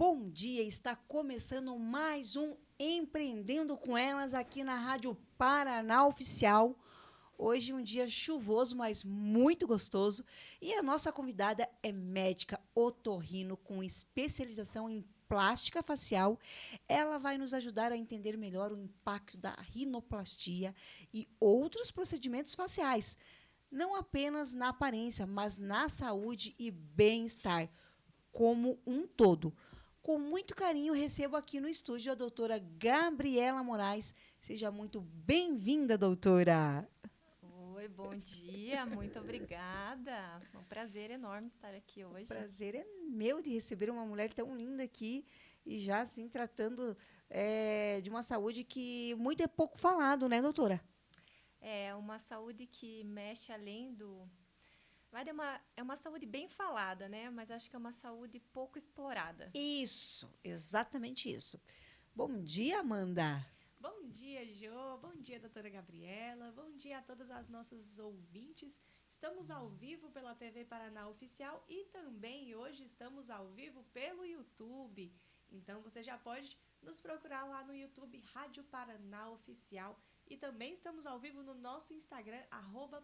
Bom dia, está começando mais um Empreendendo com Elas aqui na Rádio Paraná Oficial. Hoje um dia chuvoso, mas muito gostoso. E a nossa convidada é médica otorrino com especialização em plástica facial. Ela vai nos ajudar a entender melhor o impacto da rinoplastia e outros procedimentos faciais, não apenas na aparência, mas na saúde e bem-estar como um todo. Com muito carinho, recebo aqui no estúdio a doutora Gabriela Moraes. Seja muito bem-vinda, doutora. Oi, bom dia, muito obrigada. É um prazer enorme estar aqui O hoje. prazer é meu de receber uma mulher tão linda aqui e já assim tratando de uma saúde que muito é pouco falado, né, doutora? É uma saúde que mexe além do. É uma saúde bem falada, né? Mas acho que é uma saúde pouco explorada. Isso, exatamente isso. Bom dia, Amanda. Bom dia, Jo. Bom dia, doutora Gabriela. Bom dia a todas as nossas ouvintes. Estamos ao vivo pela TV Paraná Oficial e também hoje estamos ao vivo pelo YouTube. Então você já pode nos procurar lá no YouTube Rádio Paraná Oficial. E também estamos ao vivo no nosso Instagram,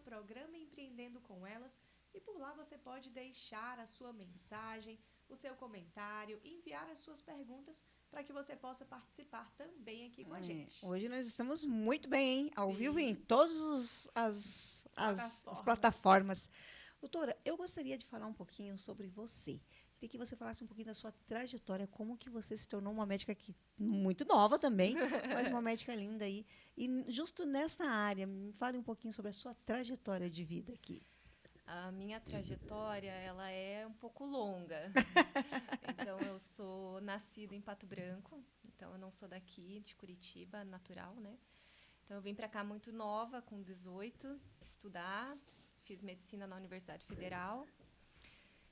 @Programa Empreendendo com Elas. E por lá você pode deixar a sua mensagem, o seu comentário, enviar as suas perguntas para que você possa participar também aqui com a gente. Hoje nós estamos muito bem, hein? Ao Sim. vivo em todas as plataformas. Doutora, eu gostaria de falar um pouquinho sobre você. Queria que você falasse um pouquinho da sua trajetória, como que você se tornou uma médica aqui, muito nova também, mas uma médica linda aí. E justo nesta área, me fale um pouquinho sobre a sua trajetória de vida aqui. A minha trajetória, ela é um pouco longa. Então, eu sou nascida em Pato Branco, então eu não sou daqui, de Curitiba, natural, né? Então, eu vim para cá muito nova, com 18, estudar, fiz medicina na Universidade Federal.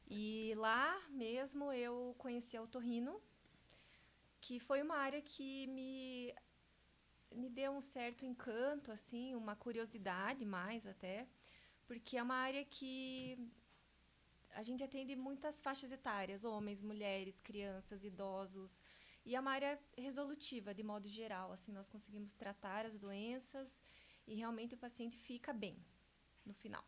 E lá mesmo eu conheci a otorrino, que foi uma área que me deu um certo encanto, assim, uma curiosidade mais até, porque é uma área que a gente atende muitas faixas etárias, homens, mulheres, crianças, idosos, e é uma área resolutiva, de modo geral, assim, nós conseguimos tratar as doenças e realmente o paciente fica bem no final.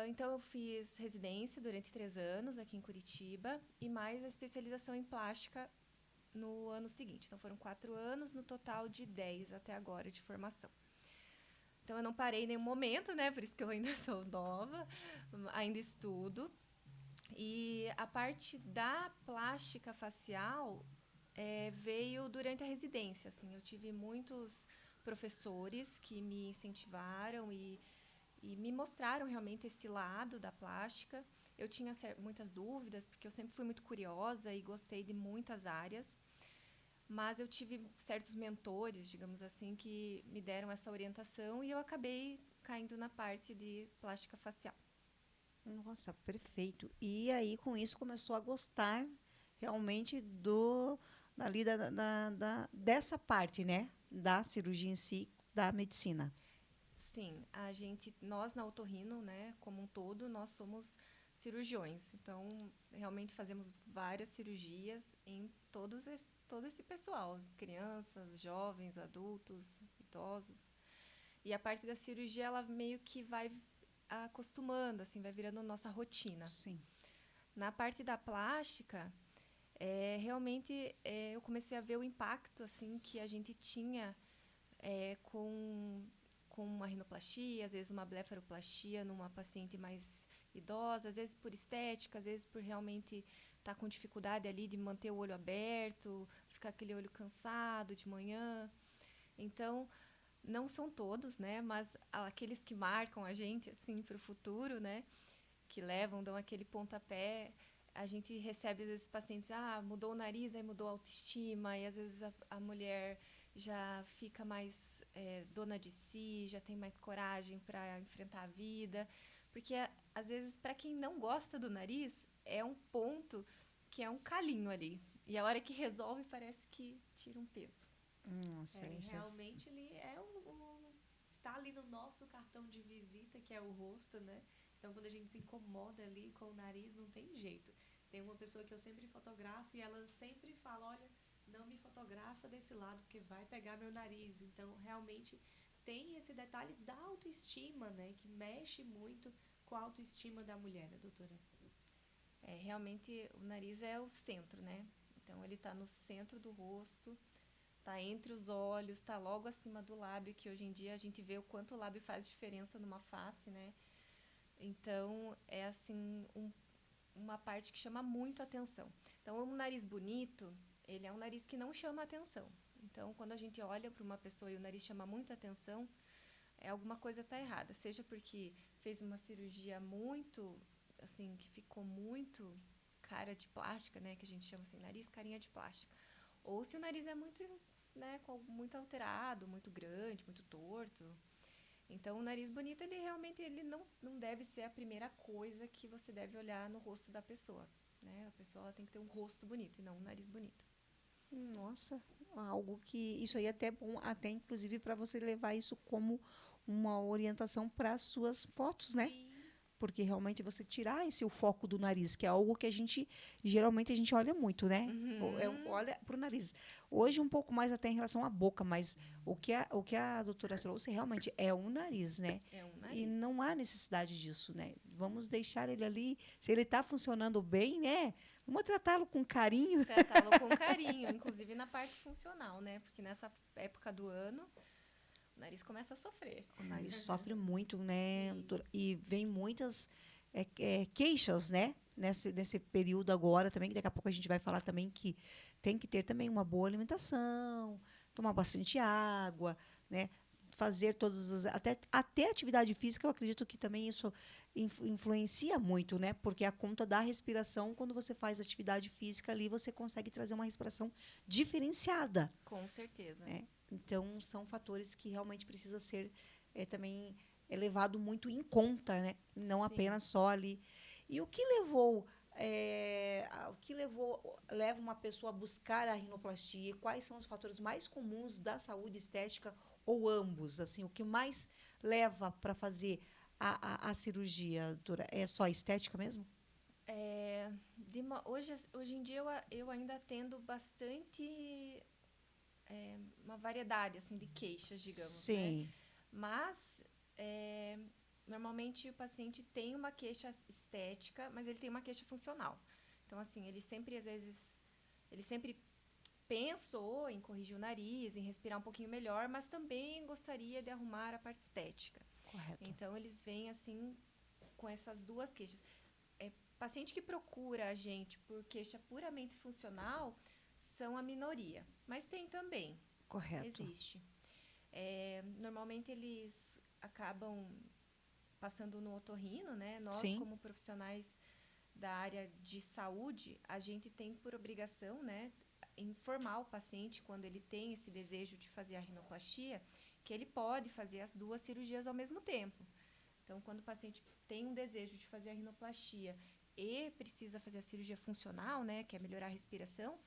Então, eu fiz residência durante 3 anos aqui em Curitiba e mais a especialização em plástica no ano seguinte. Então, foram 4 anos, no total de 10 até agora de formação. Então, eu não parei em nenhum momento, né? Por isso que eu ainda sou nova, ainda estudo. E a parte da plástica facial veio durante a residência. Assim, eu tive muitos professores que me incentivaram e me mostraram realmente esse lado da plástica. Eu tinha muitas dúvidas, porque eu sempre fui muito curiosa e gostei de muitas áreas. Mas eu tive certos mentores, digamos assim, que me deram essa orientação e eu acabei caindo na parte de plástica facial. Nossa, perfeito. E aí, com isso, começou a gostar realmente dessa parte, né? Da cirurgia em si, da medicina. Sim, nós na otorrino, né, como um todo, nós somos cirurgiões. Então, realmente fazemos várias cirurgias em todo esse pessoal, crianças, jovens, adultos, idosos. E a parte da cirurgia, ela meio que vai acostumando, assim, vai virando nossa rotina. Sim. Na parte da plástica, realmente eu comecei a ver o impacto assim que a gente tinha com uma rinoplastia, às vezes uma blefaroplastia numa paciente mais idosa, às vezes por estética, às vezes por realmente estar com dificuldade ali de manter o olho aberto, ficar aquele olho cansado de manhã. Então, não são todos, né? Mas aqueles que marcam a gente assim para o futuro, né? Que dão aquele pontapé. A gente recebe, às vezes, pacientes, mudou o nariz, aí mudou a autoestima, e às vezes a mulher já fica mais dona de si, já tem mais coragem para enfrentar a vida. Porque, às vezes, para quem não gosta do nariz, é um ponto que é um calinho ali. E a hora que resolve, parece que tira um peso. Nossa, Realmente ele está ali no nosso cartão de visita, que é o rosto, né? Então, quando a gente se incomoda ali com o nariz, não tem jeito. Tem uma pessoa que eu sempre fotografo e ela sempre fala, olha, não me fotografa desse lado, porque vai pegar meu nariz. Então, realmente, tem esse detalhe da autoestima, né? Que mexe muito com a autoestima da mulher, né, doutora? Realmente o nariz é o centro, né? Então ele está no centro do rosto, está entre os olhos, está logo acima do lábio, que hoje em dia a gente vê o quanto o lábio faz diferença numa face, né? Então é assim uma parte que chama muito atenção. Então um nariz bonito, ele é um nariz que não chama atenção. Então quando a gente olha para uma pessoa e o nariz chama muita atenção, alguma coisa está errada, seja porque fez uma cirurgia muito, assim, que ficou muito cara de plástica, né, que a gente chama assim, nariz carinha de plástica, ou se o nariz é muito, né, muito alterado, muito grande, muito torto. Então, o nariz bonito, ele realmente não deve ser a primeira coisa que você deve olhar no rosto da pessoa, né? A pessoa tem que ter um rosto bonito e não um nariz bonito. Nossa, algo que isso aí é até bom, até inclusive para você levar isso como uma orientação para as suas fotos, né? Sim. Porque realmente você tirar esse o foco do nariz, que é algo que a gente geralmente a gente olha muito, né? Olha para o nariz. Hoje um pouco mais até em relação à boca, mas o que a doutora trouxe realmente é o nariz, né? É um E nariz. não há necessidade disso, né? Vamos deixar ele ali, se ele está funcionando bem, né? Vamos tratá-lo com carinho. Tratá-lo com carinho, inclusive na parte funcional, né? Porque nessa época do ano, o nariz começa a sofrer. O nariz sofre muito, né, doutora? E vem muitas queixas, né? Nesse período agora também, que daqui a pouco a gente vai falar também que tem que ter também uma boa alimentação, tomar bastante água, né? Fazer todas as. Até atividade física, eu acredito que também isso influencia muito, né? Porque a conta da respiração, quando você faz atividade física ali, você consegue trazer uma respiração diferenciada. Com certeza. Né? Então, são fatores que realmente precisa ser também levado muito em conta, né? Não Sim. apenas só ali. E o que levou leva uma pessoa a buscar a rinoplastia? E quais são os fatores mais comuns da saúde estética ou ambos? Assim, o que mais leva para fazer a cirurgia, doutora? É só estética mesmo? Hoje em dia eu ainda atendo bastante uma variedade assim de queixas, digamos, Sim. né? Mas normalmente o paciente tem uma queixa estética, mas ele tem uma queixa funcional. Então assim, ele sempre pensou em corrigir o nariz, em respirar um pouquinho melhor, mas também gostaria de arrumar a parte estética. Correto. Então eles vêm assim com essas duas queixas. Paciente que procura a gente por queixa puramente funcional são a minoria, mas tem também. Correto. Existe. Normalmente eles acabam passando no otorrino, né? Nós, Sim. como profissionais da área de saúde, a gente tem por obrigação, né, informar o paciente quando ele tem esse desejo de fazer a rinoplastia, que ele pode fazer as duas cirurgias ao mesmo tempo. Então, quando o paciente tem um desejo de fazer a rinoplastia e precisa fazer a cirurgia funcional, né, que é melhorar a respiração,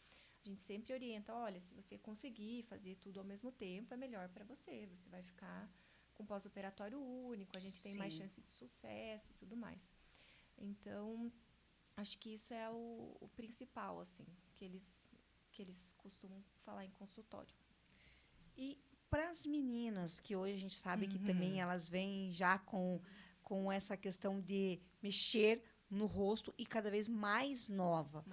a gente sempre orienta, olha, se você conseguir fazer tudo ao mesmo tempo, é melhor para você. Você vai ficar com pós-operatório único, a gente tem mais chance de sucesso e tudo mais. Então, acho que isso é o principal, assim, que eles costumam falar em consultório. E para as meninas, que hoje a gente sabe que também elas vêm já com essa questão de mexer no rosto e cada vez mais nova,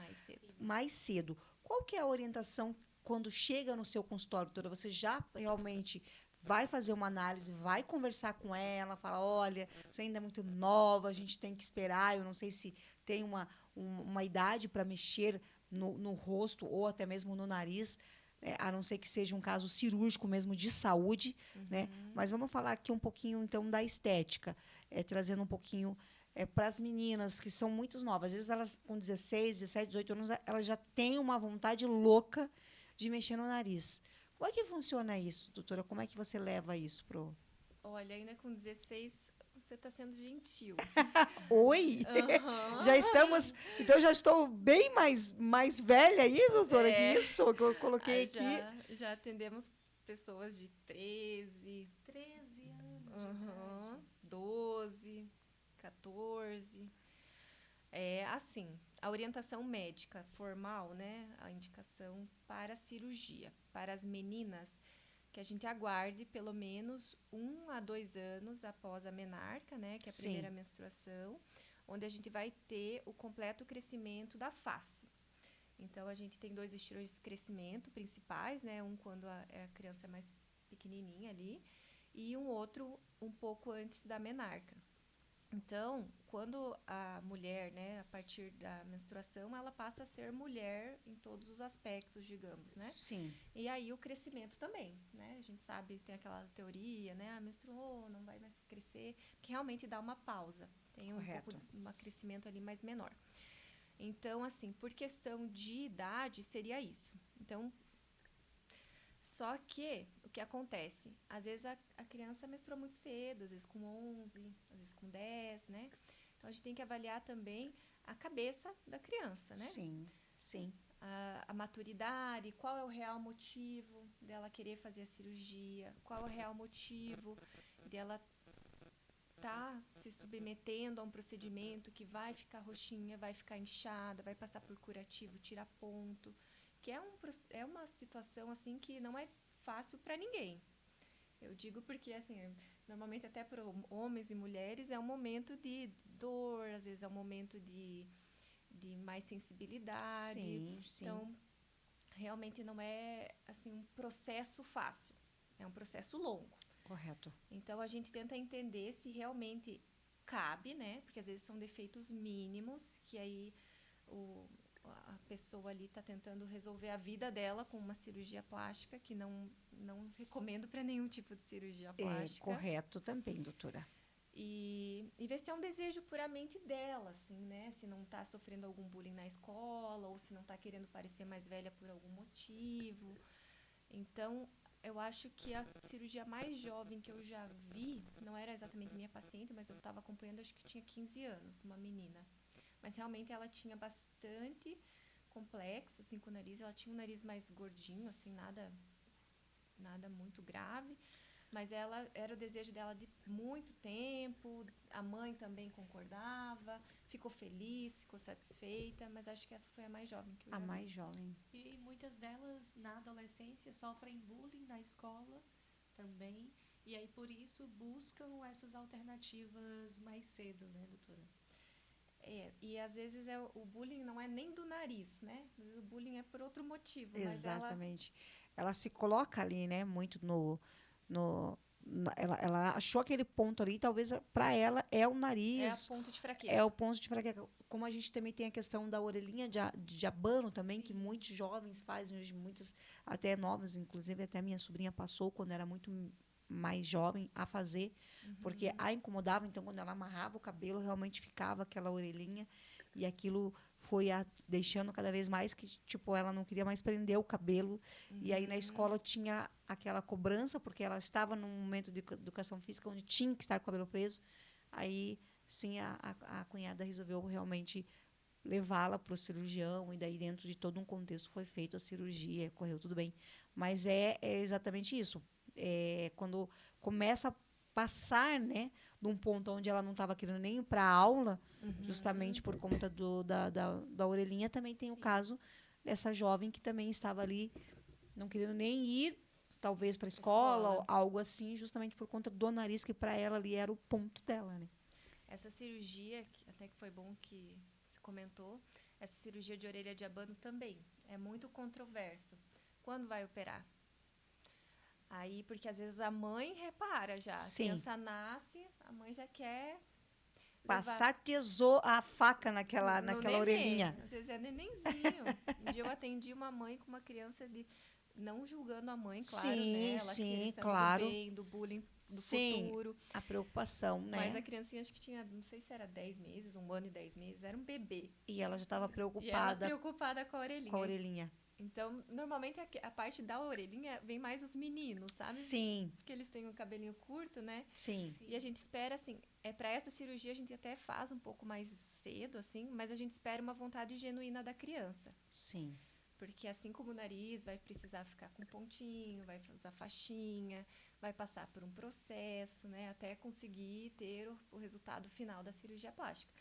mais cedo. Qual que é a orientação quando chega no seu consultório, doutora? Você já realmente vai fazer uma análise, vai conversar com ela, fala, olha, você ainda é muito nova, a gente tem que esperar, eu não sei se tem uma idade para mexer no rosto ou até mesmo no nariz, a não ser que seja um caso cirúrgico mesmo de saúde, né? Mas vamos falar aqui um pouquinho, então, da estética, trazendo um pouquinho para as meninas que são muito novas. Às vezes, elas com 16, 17, 18 anos, elas já têm uma vontade louca de mexer no nariz. Como é que funciona isso, doutora? Como é que você leva isso pro... Olha, ainda com 16, você está sendo gentil. Oi? Já estamos... Então, já estou bem mais velha aí, doutora, que isso que eu coloquei aqui. Já atendemos pessoas de 13 anos. 12, 14. Assim, a orientação médica formal, né, a indicação para a cirurgia, para as meninas, que a gente aguarde pelo menos 1 a 2 anos após a menarca, né, que é a Sim. primeira menstruação, onde a gente vai ter o completo crescimento da face. Então, a gente tem 2 estilos de crescimento principais, né, um quando a criança é mais pequenininha ali, e um outro um pouco antes da menarca. Então, quando a mulher, né, a partir da menstruação, ela passa a ser mulher em todos os aspectos, digamos, né? Sim. E aí o crescimento também, né? A gente sabe, tem aquela teoria, né? Menstruou, não vai mais crescer, que realmente dá uma pausa. Tem um Correto. pouco de crescimento ali mais menor. Então, assim, por questão de idade, seria isso. Então, só que, o que acontece? Às vezes a criança menstrua muito cedo, às vezes com 11, às vezes com 10, né? Então, a gente tem que avaliar também a cabeça da criança, né? Sim. Sim. A maturidade, qual é o real motivo dela querer fazer a cirurgia, qual é o real motivo dela tá se submetendo a um procedimento que vai ficar roxinha, vai ficar inchada, vai passar por curativo, tirar ponto, que é uma situação assim que não é fácil para ninguém. Eu digo porque assim, normalmente até para homens e mulheres é um momento de dor, às vezes é um momento de mais sensibilidade. Sim, sim. Então, realmente não é assim um processo fácil, é um processo longo. Correto. Então, a gente tenta entender se realmente cabe, né? Porque às vezes são defeitos mínimos, que aí a pessoa ali está tentando resolver a vida dela com uma cirurgia plástica, que não recomendo para nenhum tipo de cirurgia plástica. Correto também, doutora. E ver se é um desejo puramente dela, assim, né? Se não está sofrendo algum bullying na escola, ou se não está querendo parecer mais velha por algum motivo. Então, eu acho que a cirurgia mais jovem que eu já vi, não era exatamente minha paciente, mas eu estava acompanhando, acho que tinha 15 anos, uma menina. Mas realmente ela tinha bastante complexo, assim, com o nariz. Ela tinha um nariz mais gordinho, assim, nada muito grave. Mas ela era o desejo dela de muito tempo, a mãe também concordava, ficou feliz, ficou satisfeita, mas acho que essa foi a mais jovem que eu já A vi. mais jovem. E muitas delas, na adolescência, sofrem bullying na escola também. E aí, por isso, buscam essas alternativas mais cedo, né, doutora? E às vezes o bullying não é nem do nariz, né? Às vezes o bullying é por outro motivo, Exatamente. Ela se coloca ali, né, muito ela achou aquele ponto ali, talvez para ela é o é a nariz, ponto de fraqueza. é o ponto de fraqueza. Como a gente também tem a questão da orelhinha de abano também, que Sim. muitos jovens fazem hoje, muitos até novos, inclusive até minha sobrinha passou quando era muito mais jovem a fazer, porque a incomodava, então quando ela amarrava o cabelo, realmente ficava aquela orelhinha e aquilo foi deixando cada vez mais que, tipo, ela não queria mais prender o cabelo. E aí na escola tinha aquela cobrança, porque ela estava num momento de educação física onde tinha que estar com o cabelo preso. Aí, sim, a cunhada resolveu realmente levá-la para o cirurgião, e daí dentro de todo um contexto foi feita a cirurgia, correu tudo bem. Mas é exatamente isso. Quando começa a passar, né, de um ponto onde ela não estava querendo nem ir para a aula, justamente por conta da orelhinha, também tem o Sim. caso dessa jovem que também estava ali não querendo nem ir, talvez para a escola, ou algo assim, justamente por conta do nariz, que para ela ali era o ponto dela, né? Essa cirurgia, até que foi bom que você comentou, essa cirurgia de orelha de abano também é muito controverso. Quando vai operar? Aí, porque às vezes a mãe repara já. Sim. A criança nasce, a mãe já quer Passar a faca naquela neném. orelhinha. Às vezes é nenenzinho. Um dia eu atendi uma mãe com uma criança não julgando a mãe, claro, né? Ela pensando claro. do bem, do bullying, do Sim, futuro. a preocupação, né? Mas a criancinha acho que tinha, não sei se era 10 meses, 1 ano e 10 meses, era um bebê. E ela já estava E ela preocupada preocupada com a orelhinha. com a orelhinha. Então, normalmente a parte da orelhinha vem mais os meninos, sabe? Sim, Porque eles têm um cabelinho curto, né? sim. E a gente espera, assim, para essa cirurgia a gente até faz um pouco mais cedo, assim, mas a gente espera uma vontade genuína da criança. Sim. Porque assim como o nariz vai precisar ficar com pontinho, vai usar faixinha, vai passar por um processo, né? Até conseguir ter o resultado final da cirurgia plástica.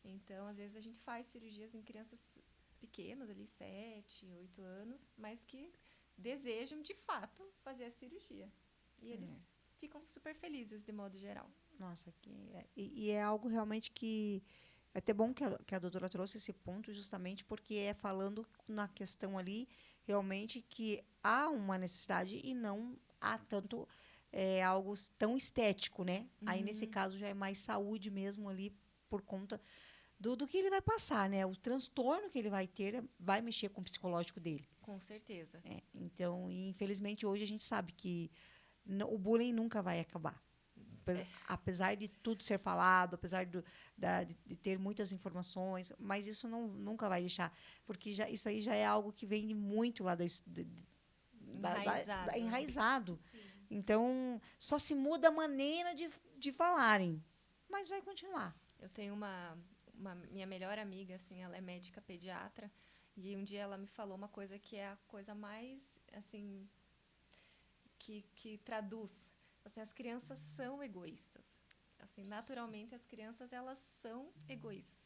Então, às vezes, a gente faz cirurgias em crianças pequenas, ali, 7, 8 anos, mas que desejam, de fato, fazer a cirurgia. E eles ficam super felizes, de modo geral. Nossa, e é algo realmente que é até bom que a doutora trouxe esse ponto, justamente porque é falando na questão ali, realmente, que há uma necessidade e não há tanto algo tão estético, né? Aí, nesse caso, já é mais saúde mesmo ali, por conta do que ele vai passar, né? O transtorno que ele vai ter vai mexer com o psicológico dele. Com certeza. Então, infelizmente, hoje a gente sabe que o bullying nunca vai acabar. Apesar de tudo ser falado, apesar de ter muitas informações, mas isso nunca vai deixar, porque isso aí já é algo que vem de muito lá enraizado. Então, só se muda a maneira de falarem, mas vai continuar. Eu tenho uma minha melhor amiga, assim, ela é médica pediatra, e um dia ela me falou uma coisa que é a coisa mais, assim, que traduz. Assim, as crianças são egoístas. Assim, naturalmente, as crianças, elas são egoístas.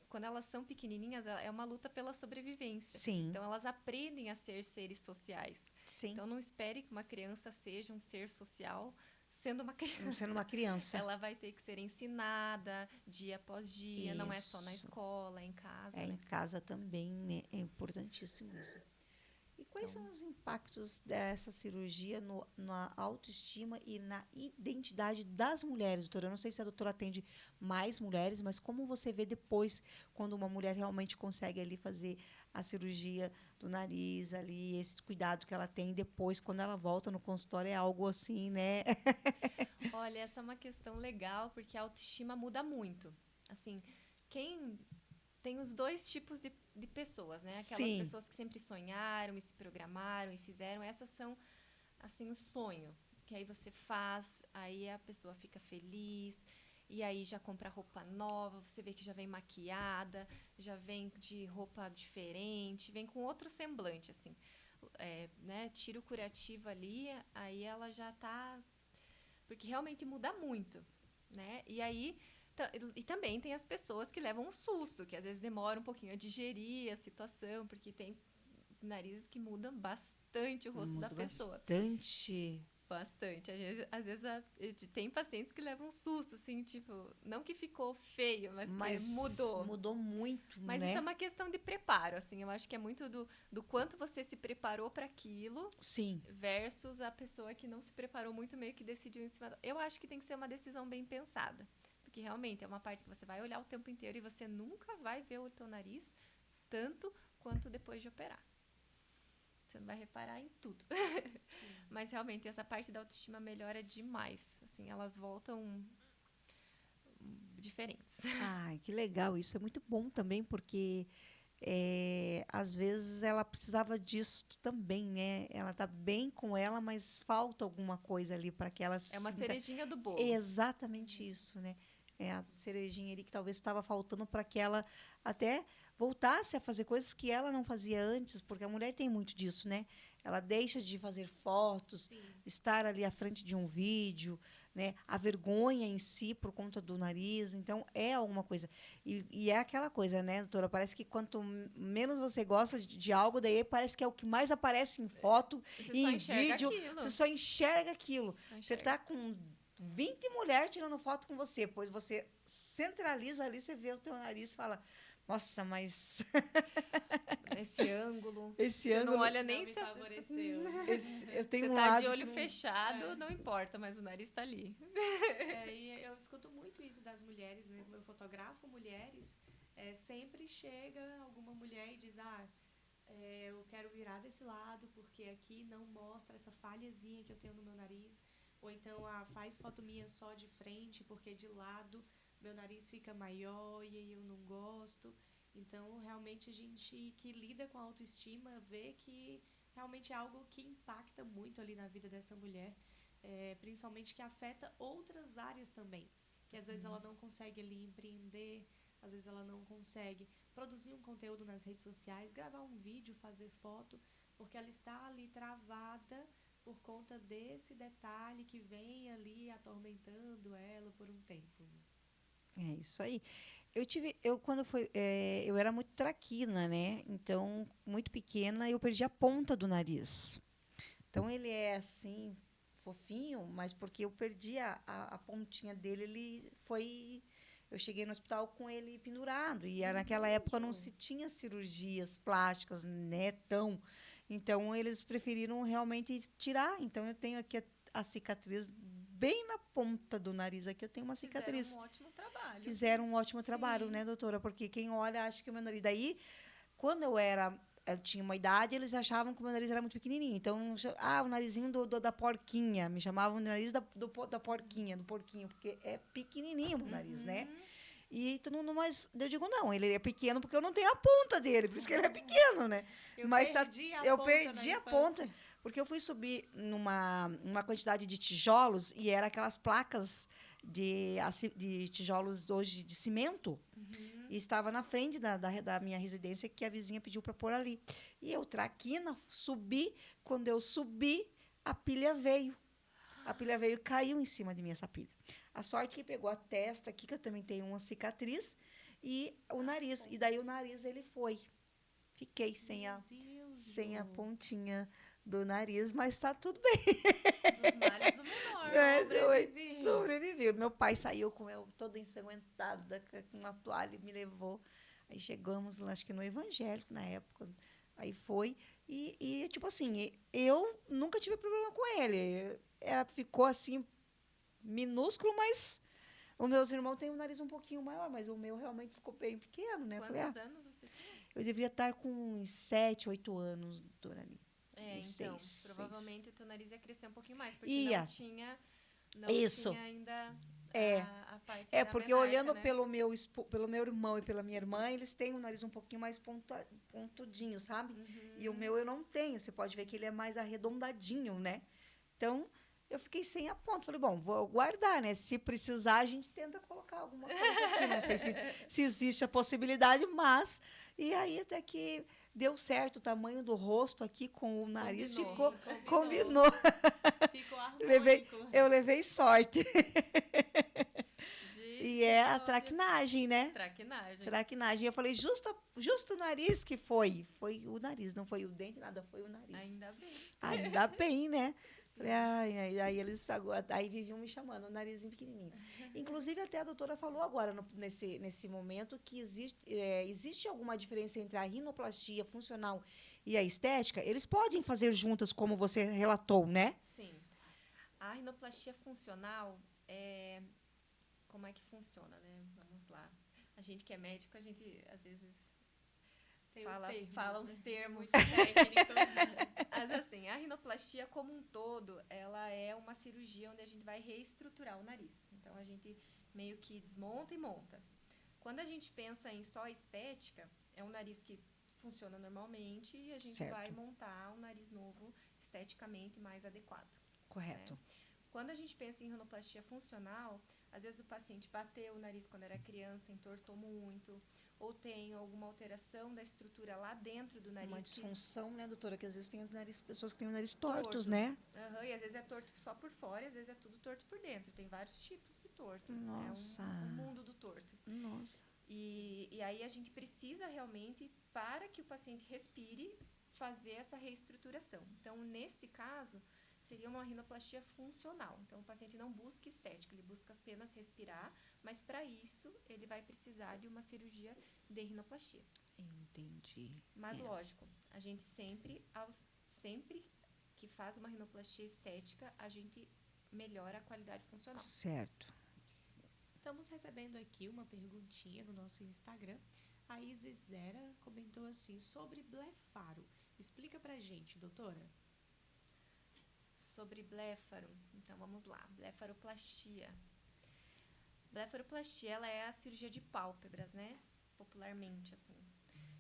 Quando elas são pequenininhas, é uma luta pela sobrevivência. Sim. Então, elas aprendem a ser seres sociais. Sim. Então, não espere que uma criança seja um ser social sendo uma criança. Sendo uma criança. Ela vai ter que ser ensinada dia após dia. Isso. Não é só na escola, é em casa. Em casa também, né? É importantíssimo isso. E quais são os impactos dessa cirurgia na autoestima e na identidade das mulheres, doutora? Eu não sei se a doutora atende mais mulheres, mas como você vê depois, quando uma mulher realmente consegue ali fazer a cirurgia do nariz, ali, esse cuidado que ela tem depois, quando ela volta no consultório, é algo assim, né? Olha, essa é uma questão legal, porque a autoestima muda muito. Assim, quem tem os dois tipos de pessoas, né? Aquelas Sim. pessoas que sempre sonharam e se programaram e fizeram. Essas são, assim, o sonho. Que aí você faz, aí a pessoa fica feliz, e aí já compra roupa nova, você vê que já vem maquiada, já vem de roupa diferente, vem com outro semblante, assim. Né? Tira o curativo ali, aí ela já tá... Porque realmente muda muito, né? E aí... E também tem as pessoas que levam um susto, que às vezes demora um pouquinho a digerir a situação, porque tem narizes que mudam bastante o rosto da pessoa. Bastante. Bastante. Às vezes tem pacientes que levam um susto, assim, tipo, não que ficou feio, mas que mudou. Mudou muito, mas né? Isso é uma questão de preparo, assim. Eu acho que é muito do quanto você se preparou para aquilo. Sim. Versus a pessoa que não se preparou muito, meio que decidiu em cima. Eu acho que tem que ser uma decisão bem pensada. Porque realmente é uma parte que você vai olhar o tempo inteiro e você nunca vai ver o teu nariz tanto quanto depois de operar. Você não vai reparar em tudo. Mas realmente essa parte da autoestima melhora demais. Assim, elas voltam diferentes. Ai, que legal. Isso é muito bom também, porque às vezes ela precisava disso também, né? Ela tá bem com ela, mas falta alguma coisa ali para que ela se É uma sinta... cerejinha do bolo. Exatamente isso, né? É a cerejinha ali que talvez estava faltando para que ela até voltasse a fazer coisas que ela não fazia antes, porque a mulher tem muito disso, né? Ela deixa de fazer fotos, Sim. estar ali à frente de um vídeo, né? A vergonha em si por conta do nariz, então é alguma coisa. E é aquela coisa, né, doutora? Parece que quanto menos você gosta de algo, daí parece que é o que mais aparece em foto, em vídeo. Você só enxerga aquilo. Você está com 20 mulheres tirando foto com você, pois você centraliza ali, você vê o teu nariz e fala, nossa, mas... Esse ângulo. Esse você ângulo não olha nem me se... favoreceu. Eu tenho você um tá lado de olho não... fechado, não importa, mas o nariz tá ali. E eu escuto muito isso das mulheres, né? Eu fotografo mulheres, sempre chega alguma mulher e diz, eu quero virar desse lado, porque aqui não mostra essa falhazinha que eu tenho no meu nariz. Ou então, faz foto minha só de frente, porque de lado meu nariz fica maior e aí eu não gosto. Então, realmente, a gente que lida com a autoestima vê que realmente é algo que impacta muito ali na vida dessa mulher, principalmente que afeta outras áreas também. Que às vezes ela não consegue ali empreender, às vezes ela não consegue produzir um conteúdo nas redes sociais, gravar um vídeo, fazer foto, porque ela está ali travada por conta desse detalhe que vem ali atormentando ela por um tempo. É isso aí. eu era muito traquina, né? Então, muito pequena, eu perdi a ponta do nariz. Então, ele é assim, fofinho, mas porque eu perdi a pontinha dele, eu cheguei no hospital com ele pendurado. E naquela época não se tinha cirurgias plásticas, né? Então, eles preferiram realmente tirar. Então, eu tenho aqui a cicatriz bem na ponta do nariz. Aqui eu tenho uma cicatriz. Fizeram um ótimo trabalho. Fizeram um ótimo Sim. trabalho, né, doutora? Porque quem olha acha que o meu nariz. Daí, quando eu tinha uma idade, eles achavam que o meu nariz era muito pequenininho. Então, o narizinho da porquinha. Me chamavam de nariz da porquinha, do porquinho, porque é pequenininho o nariz, né? E todo mundo, mas eu digo, não, ele é pequeno porque eu não tenho a ponta dele, por isso que ele é pequeno, né? Eu Mas perdi a eu ponta perdi na a ponta, infância. porque eu fui subir numa quantidade de tijolos, e era aquelas placas de tijolos hoje de cimento, e estava na frente da minha residência, que a vizinha pediu para pôr ali. E eu, traquina, subi. Quando eu subi, a pilha veio. A pilha veio e caiu em cima de mim, essa pilha. A sorte que pegou a testa aqui, que eu também tenho uma cicatriz, e o nariz. E daí o nariz, ele foi. Fiquei sem Meu a Deus, pontinha do nariz, mas está tudo bem. Dos males, o menor. Sobrevivi. Sobrevivi. Meu pai saiu com eu toda ensanguentada, com uma toalha, e me levou. Aí chegamos, acho que no evangélico na época. Aí foi. E tipo assim, eu nunca tive problema com ele. Ficou assim, minúsculo, mas os meus irmãos têm um nariz um pouquinho maior, mas o meu realmente ficou bem pequeno, né? Quantos Falei, anos você tinha? eu deveria estar com uns 7, 8 anos, Dorani. É, Uns então, seis. provavelmente o teu nariz ia crescer um pouquinho mais, porque Ia. não Isso. tinha ainda É. a parte É, da porque menarca, olhando né? pelo meu irmão e pela minha irmã, eles têm um nariz um pouquinho mais pontudinho, sabe? E o meu eu não tenho. Você pode ver que ele é mais arredondadinho, né? Então, eu fiquei sem a ponta. Falei, bom, vou guardar, né? Se precisar, a gente tenta colocar alguma coisa aqui. Não sei se existe a possibilidade, mas... E aí, até que deu certo o tamanho do rosto aqui com o nariz. Combinou. Combinou. Ficou harmônico. Eu levei sorte. Gente, E é a olha, traquinagem, né? traquinagem. Traquinagem. Eu falei, justo o nariz que foi. Foi o nariz, não foi o dente, nada, foi o nariz. Ainda bem. Ainda bem, né? Falei, aí eles aí viviam me chamando, o narizinho pequenininho. Inclusive, até a doutora falou agora, nesse momento, que existe alguma diferença entre a rinoplastia funcional e a estética. Eles podem fazer juntas, como você relatou, né? Sim. A rinoplastia funcional como é que funciona, né? Vamos lá. A gente que é médico, a gente às vezes Tem os termos, fala né? uns termos Muito técnicos. Mas assim, a rinoplastia como um todo, ela é uma cirurgia onde a gente vai reestruturar o nariz. Então a gente meio que desmonta e monta. Quando a gente pensa em só estética, é um nariz que funciona normalmente e a gente Certo. vai montar um nariz novo esteticamente mais adequado. Correto. Né? Quando a gente pensa em rinoplastia funcional, às vezes o paciente bateu o nariz quando era criança, entortou muito, ou tem alguma alteração da estrutura lá dentro do nariz. Uma que- disfunção, né, doutora? Que às vezes tem pessoas que têm o nariz tortos, Torto. né? Aham, e às vezes é torto só por fora, e às vezes é tudo torto por dentro. Tem vários tipos de torto. Nossa. É um mundo do torto. Nossa. E aí a gente precisa realmente, para que o paciente respire, fazer essa reestruturação. Então, nesse caso, seria uma rinoplastia funcional. Então, o paciente não busca estética, ele busca apenas respirar, mas para isso ele vai precisar de uma cirurgia de rinoplastia. Entendi. Mas, É. lógico, a gente sempre que faz uma rinoplastia estética, a gente melhora a qualidade funcional. Certo. Estamos recebendo aqui uma perguntinha no nosso Instagram. A Isis Zera comentou assim, sobre blefaro. Explica pra gente, doutora. Sobre blefaro, então vamos lá, blefaroplastia. Blefaroplastia, ela é a cirurgia de pálpebras, né? Popularmente, assim.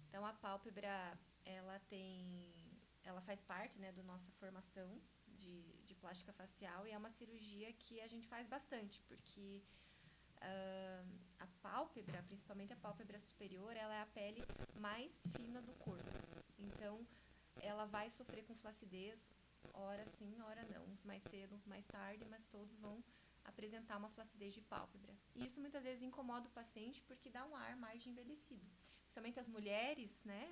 Então, a pálpebra, ela faz parte, né, da nossa formação de plástica facial e é uma cirurgia que a gente faz bastante, porque a pálpebra, principalmente a pálpebra superior, ela é a pele mais fina do corpo. Então, ela vai sofrer com flacidez, hora sim, hora não. Uns mais cedo, uns mais tarde, mas todos vão apresentar uma flacidez de pálpebra. E isso muitas vezes incomoda o paciente porque dá um ar mais de envelhecido. Principalmente as mulheres, né,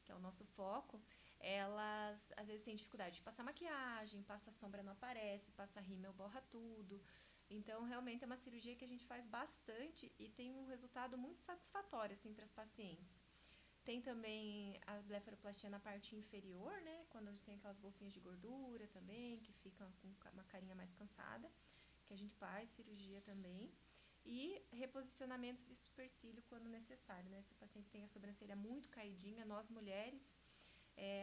que é o nosso foco, elas às vezes têm dificuldade de passar maquiagem, passa sombra não aparece, passa rímel borra tudo. Então, realmente é uma cirurgia que a gente faz bastante e tem um resultado muito satisfatório assim, para as pacientes. Tem também a blefaroplastia na parte inferior, né? Quando a gente tem aquelas bolsinhas de gordura também, que ficam com uma carinha mais cansada, que a gente faz cirurgia também. E reposicionamento de supercílio quando necessário, né? Se o paciente tem a sobrancelha muito caidinha, nós mulheres,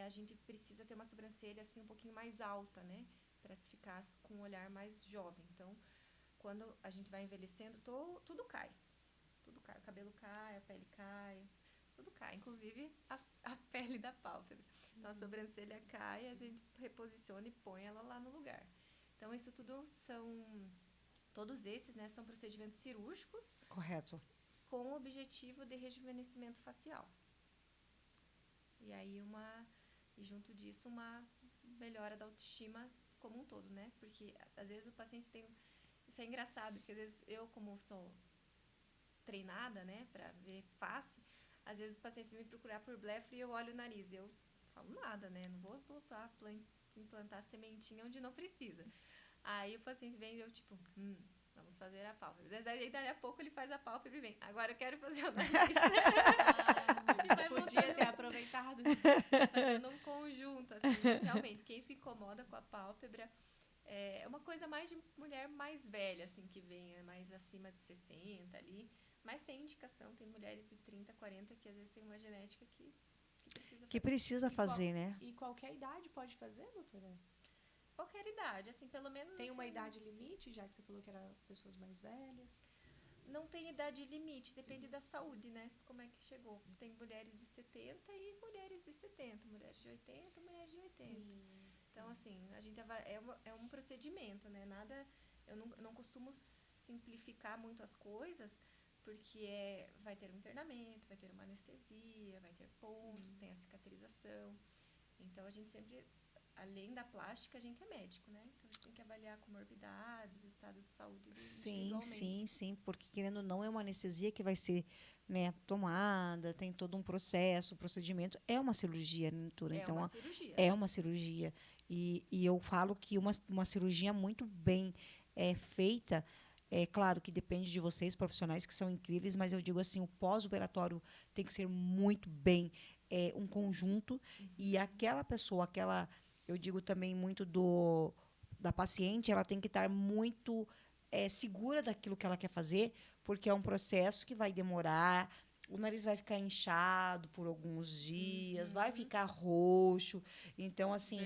a gente precisa ter uma sobrancelha assim um pouquinho mais alta, né? Para ficar com um olhar mais jovem. Então, quando a gente vai envelhecendo, tudo cai. Tudo cai. O cabelo cai, a pele cai. Tudo cai, inclusive a pele da pálpebra. Então, a sobrancelha cai, a gente reposiciona e põe ela lá no lugar. Então, isso tudo todos esses, né, são procedimentos cirúrgicos. Correto. Com o objetivo de rejuvenescimento facial. E aí, junto disso, uma melhora da autoestima como um todo, né? Porque, às vezes, o paciente tem... Isso é engraçado, porque, às vezes, eu, como sou treinada, né, para ver face... Às vezes o paciente vem me procurar por blefa e eu olho o nariz. Eu falo nada, né? Não vou voltar a implantar sementinha onde não precisa. Aí o paciente vem e eu, tipo, vamos fazer a pálpebra. Daí, daí a pouco ele faz a pálpebra e vem, agora eu quero fazer o nariz. Podia ter aproveitado. Fazendo um conjunto, assim. Mas, realmente, quem se incomoda com a pálpebra é uma coisa mais de mulher mais velha, assim, que vem mais acima de 60 ali. Mas tem indicação, tem mulheres de 30, 40 que às vezes tem uma genética que precisa fazer. Né? E qualquer idade pode fazer, doutora? Qualquer idade, assim, pelo menos... Tem uma assim, idade limite, já que você falou que eram pessoas mais velhas? Não tem idade limite, depende da saúde, né? Como é que chegou. Tem mulheres de 70 e mulheres de 70, mulheres de 80, mulheres de 80. Sim. Então, assim, a gente é um procedimento, né? Eu não costumo simplificar muito as coisas, porque vai ter um internamento, vai ter uma anestesia, vai ter pontos, tem a cicatrização. Então, a gente sempre, além da plástica, a gente é médico, né? Então, a gente tem que avaliar comorbidades, o estado de saúde do Sim, porque querendo ou não, é uma anestesia que vai ser, né, tomada, tem todo um processo, procedimento. É uma cirurgia, né, doutora? É então, uma cirurgia. É uma cirurgia. E eu falo que uma cirurgia muito bem feita. É claro que depende de vocês, profissionais, que são incríveis, mas eu digo assim, o pós-operatório tem que ser muito bem um conjunto. E aquela pessoa, eu digo também muito da paciente, ela tem que estar muito segura daquilo que ela quer fazer, porque é um processo que vai demorar, o nariz vai ficar inchado por alguns dias, vai ficar roxo. Então, assim,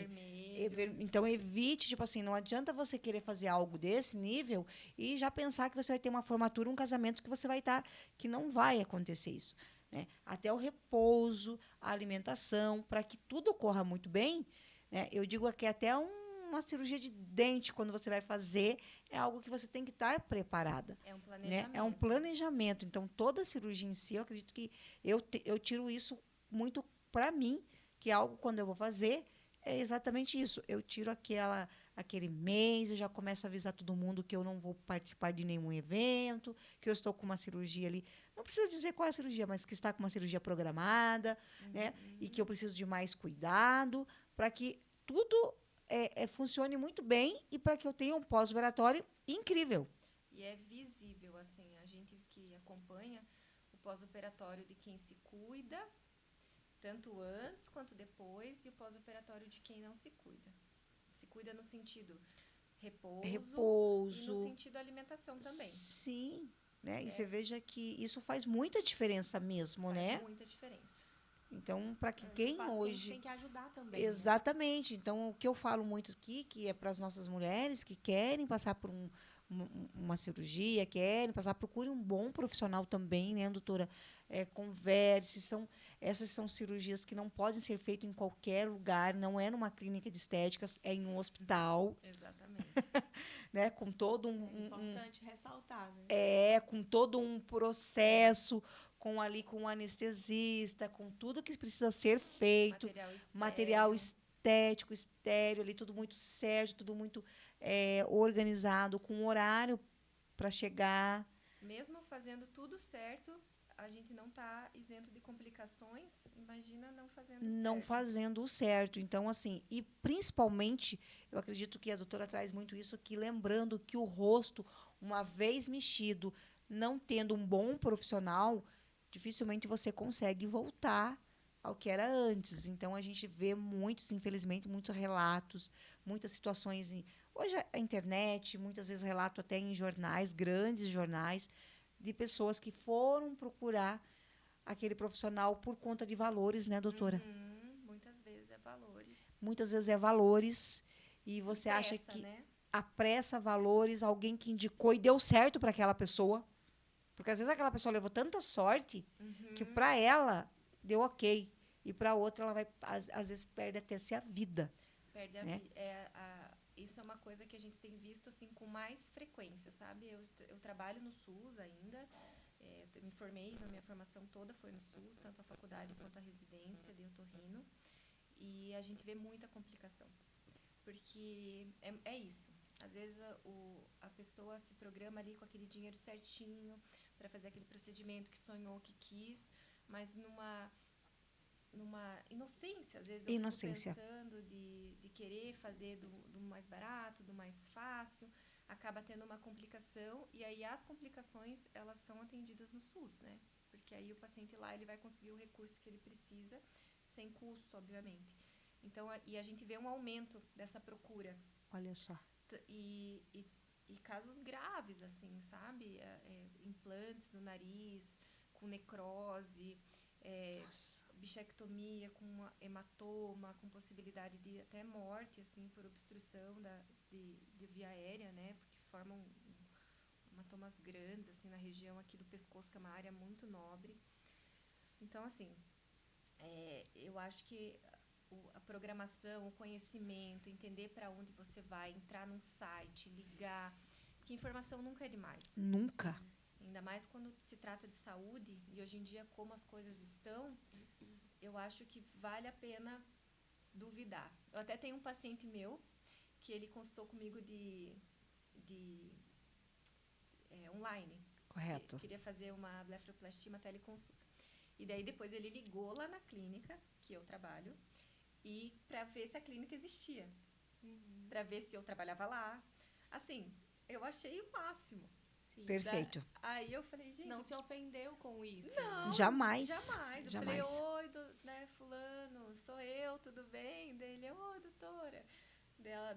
então evite, tipo assim, não adianta você querer fazer algo desse nível e já pensar que você vai ter uma formatura, um casamento que você vai estar, que não vai acontecer isso. Né? Até o repouso, a alimentação, para que tudo ocorra muito bem, né? Eu digo que até uma cirurgia de dente, quando você vai fazer, é algo que você tem que estar preparada. É um planejamento. Né? É um planejamento. Então, toda cirurgia em si, eu acredito que eu tiro isso muito para mim, que é algo, quando eu vou fazer, é exatamente isso. Eu tiro aquele mês, eu já começo a avisar todo mundo que eu não vou participar de nenhum evento, que eu estou com uma cirurgia ali. Não preciso dizer qual é a cirurgia, mas que está com uma cirurgia programada, né? E que eu preciso de mais cuidado para que tudo funcione muito bem e para que eu tenha um pós-operatório incrível. E é visível, assim, a gente que acompanha o pós-operatório de quem se cuida, tanto antes quanto depois, e o pós-operatório de quem não se cuida. Se cuida no sentido repouso. E no sentido alimentação também. Sim, né? E você veja que isso faz muita diferença mesmo, né? Faz muita diferença. Então, para que quem hoje... tem que ajudar também. Exatamente. Né? Então, o que eu falo muito aqui, que é para as nossas mulheres que querem passar por uma cirurgia, procure um bom profissional também, né, doutora? Converse. Essas são cirurgias que não podem ser feitas em qualquer lugar, não é numa clínica de estéticas, é em um hospital. Exatamente. Né, com todo É importante ressaltar, né? Com todo um processo, com o anestesista, com tudo que precisa ser feito, material estético, estéreo, ali tudo muito certo, tudo muito organizado, com horário para chegar. Mesmo fazendo tudo certo, a gente não está isento de complicações. Imagina não fazendo Não certo. fazendo o certo. Então, assim, e principalmente, eu acredito que a doutora traz muito isso, que lembrando que o rosto, uma vez mexido, não tendo um bom profissional, dificilmente você consegue voltar ao que era antes. Então, a gente vê muitos, infelizmente, muitos relatos, muitas situações. Hoje, a internet, muitas vezes relato até em jornais, grandes jornais, de pessoas que foram procurar aquele profissional por conta de valores, né, doutora? Muitas vezes é valores. Muitas vezes é valores e você acha Pressa, que né? apressa valores, alguém que indicou e deu certo para aquela pessoa. Porque às vezes aquela pessoa levou tanta sorte que para ela deu ok. E para outra ela vai, às vezes, perde até se a vida. Perde a né? vida. Isso é uma coisa que a gente tem visto assim com mais frequência, sabe? Eu trabalho no SUS ainda. Eu me formei, na minha formação toda foi no SUS, tanto a faculdade quanto a residência de otorrino. E a gente vê muita complicação. Porque é isso. Às vezes a pessoa se programa ali com aquele dinheiro certinho para fazer aquele procedimento que sonhou, que quis, mas numa inocência, às vezes eu fico pensando de querer fazer do mais barato, do mais fácil, acaba tendo uma complicação, e aí as complicações, elas são atendidas no SUS, né? Porque aí o paciente lá, ele vai conseguir o recurso que ele precisa, sem custo, obviamente. Então, e a gente vê um aumento dessa procura. Olha só. E casos graves, assim, sabe? Implantes no nariz, com necrose, bichectomia com hematoma, com possibilidade de até morte, assim, por obstrução de via aérea, né? Porque formam hematomas grandes, assim, na região aqui do pescoço, que é uma área muito nobre. Então, assim, eu acho que a programação, o conhecimento, entender para onde você vai, entrar num site, ligar, porque informação nunca é demais. Nunca. Sim. Ainda mais quando se trata de saúde, e hoje em dia, como as coisas estão, eu acho que vale a pena duvidar. Eu até tenho um paciente meu que ele consultou comigo online. Correto. Ele queria fazer uma blefaroplastia, uma teleconsulta. E daí depois ele ligou lá na clínica que eu trabalho e para ver se a clínica existia. Para ver se eu trabalhava lá. Assim, eu achei o máximo. Sim. Perfeito. Aí eu falei, gente... Não se ofendeu com isso. Não, Jamais. Jamais. Eu Jamais. falei, oi, fulano, sou eu, tudo bem? Dele, oi, doutora.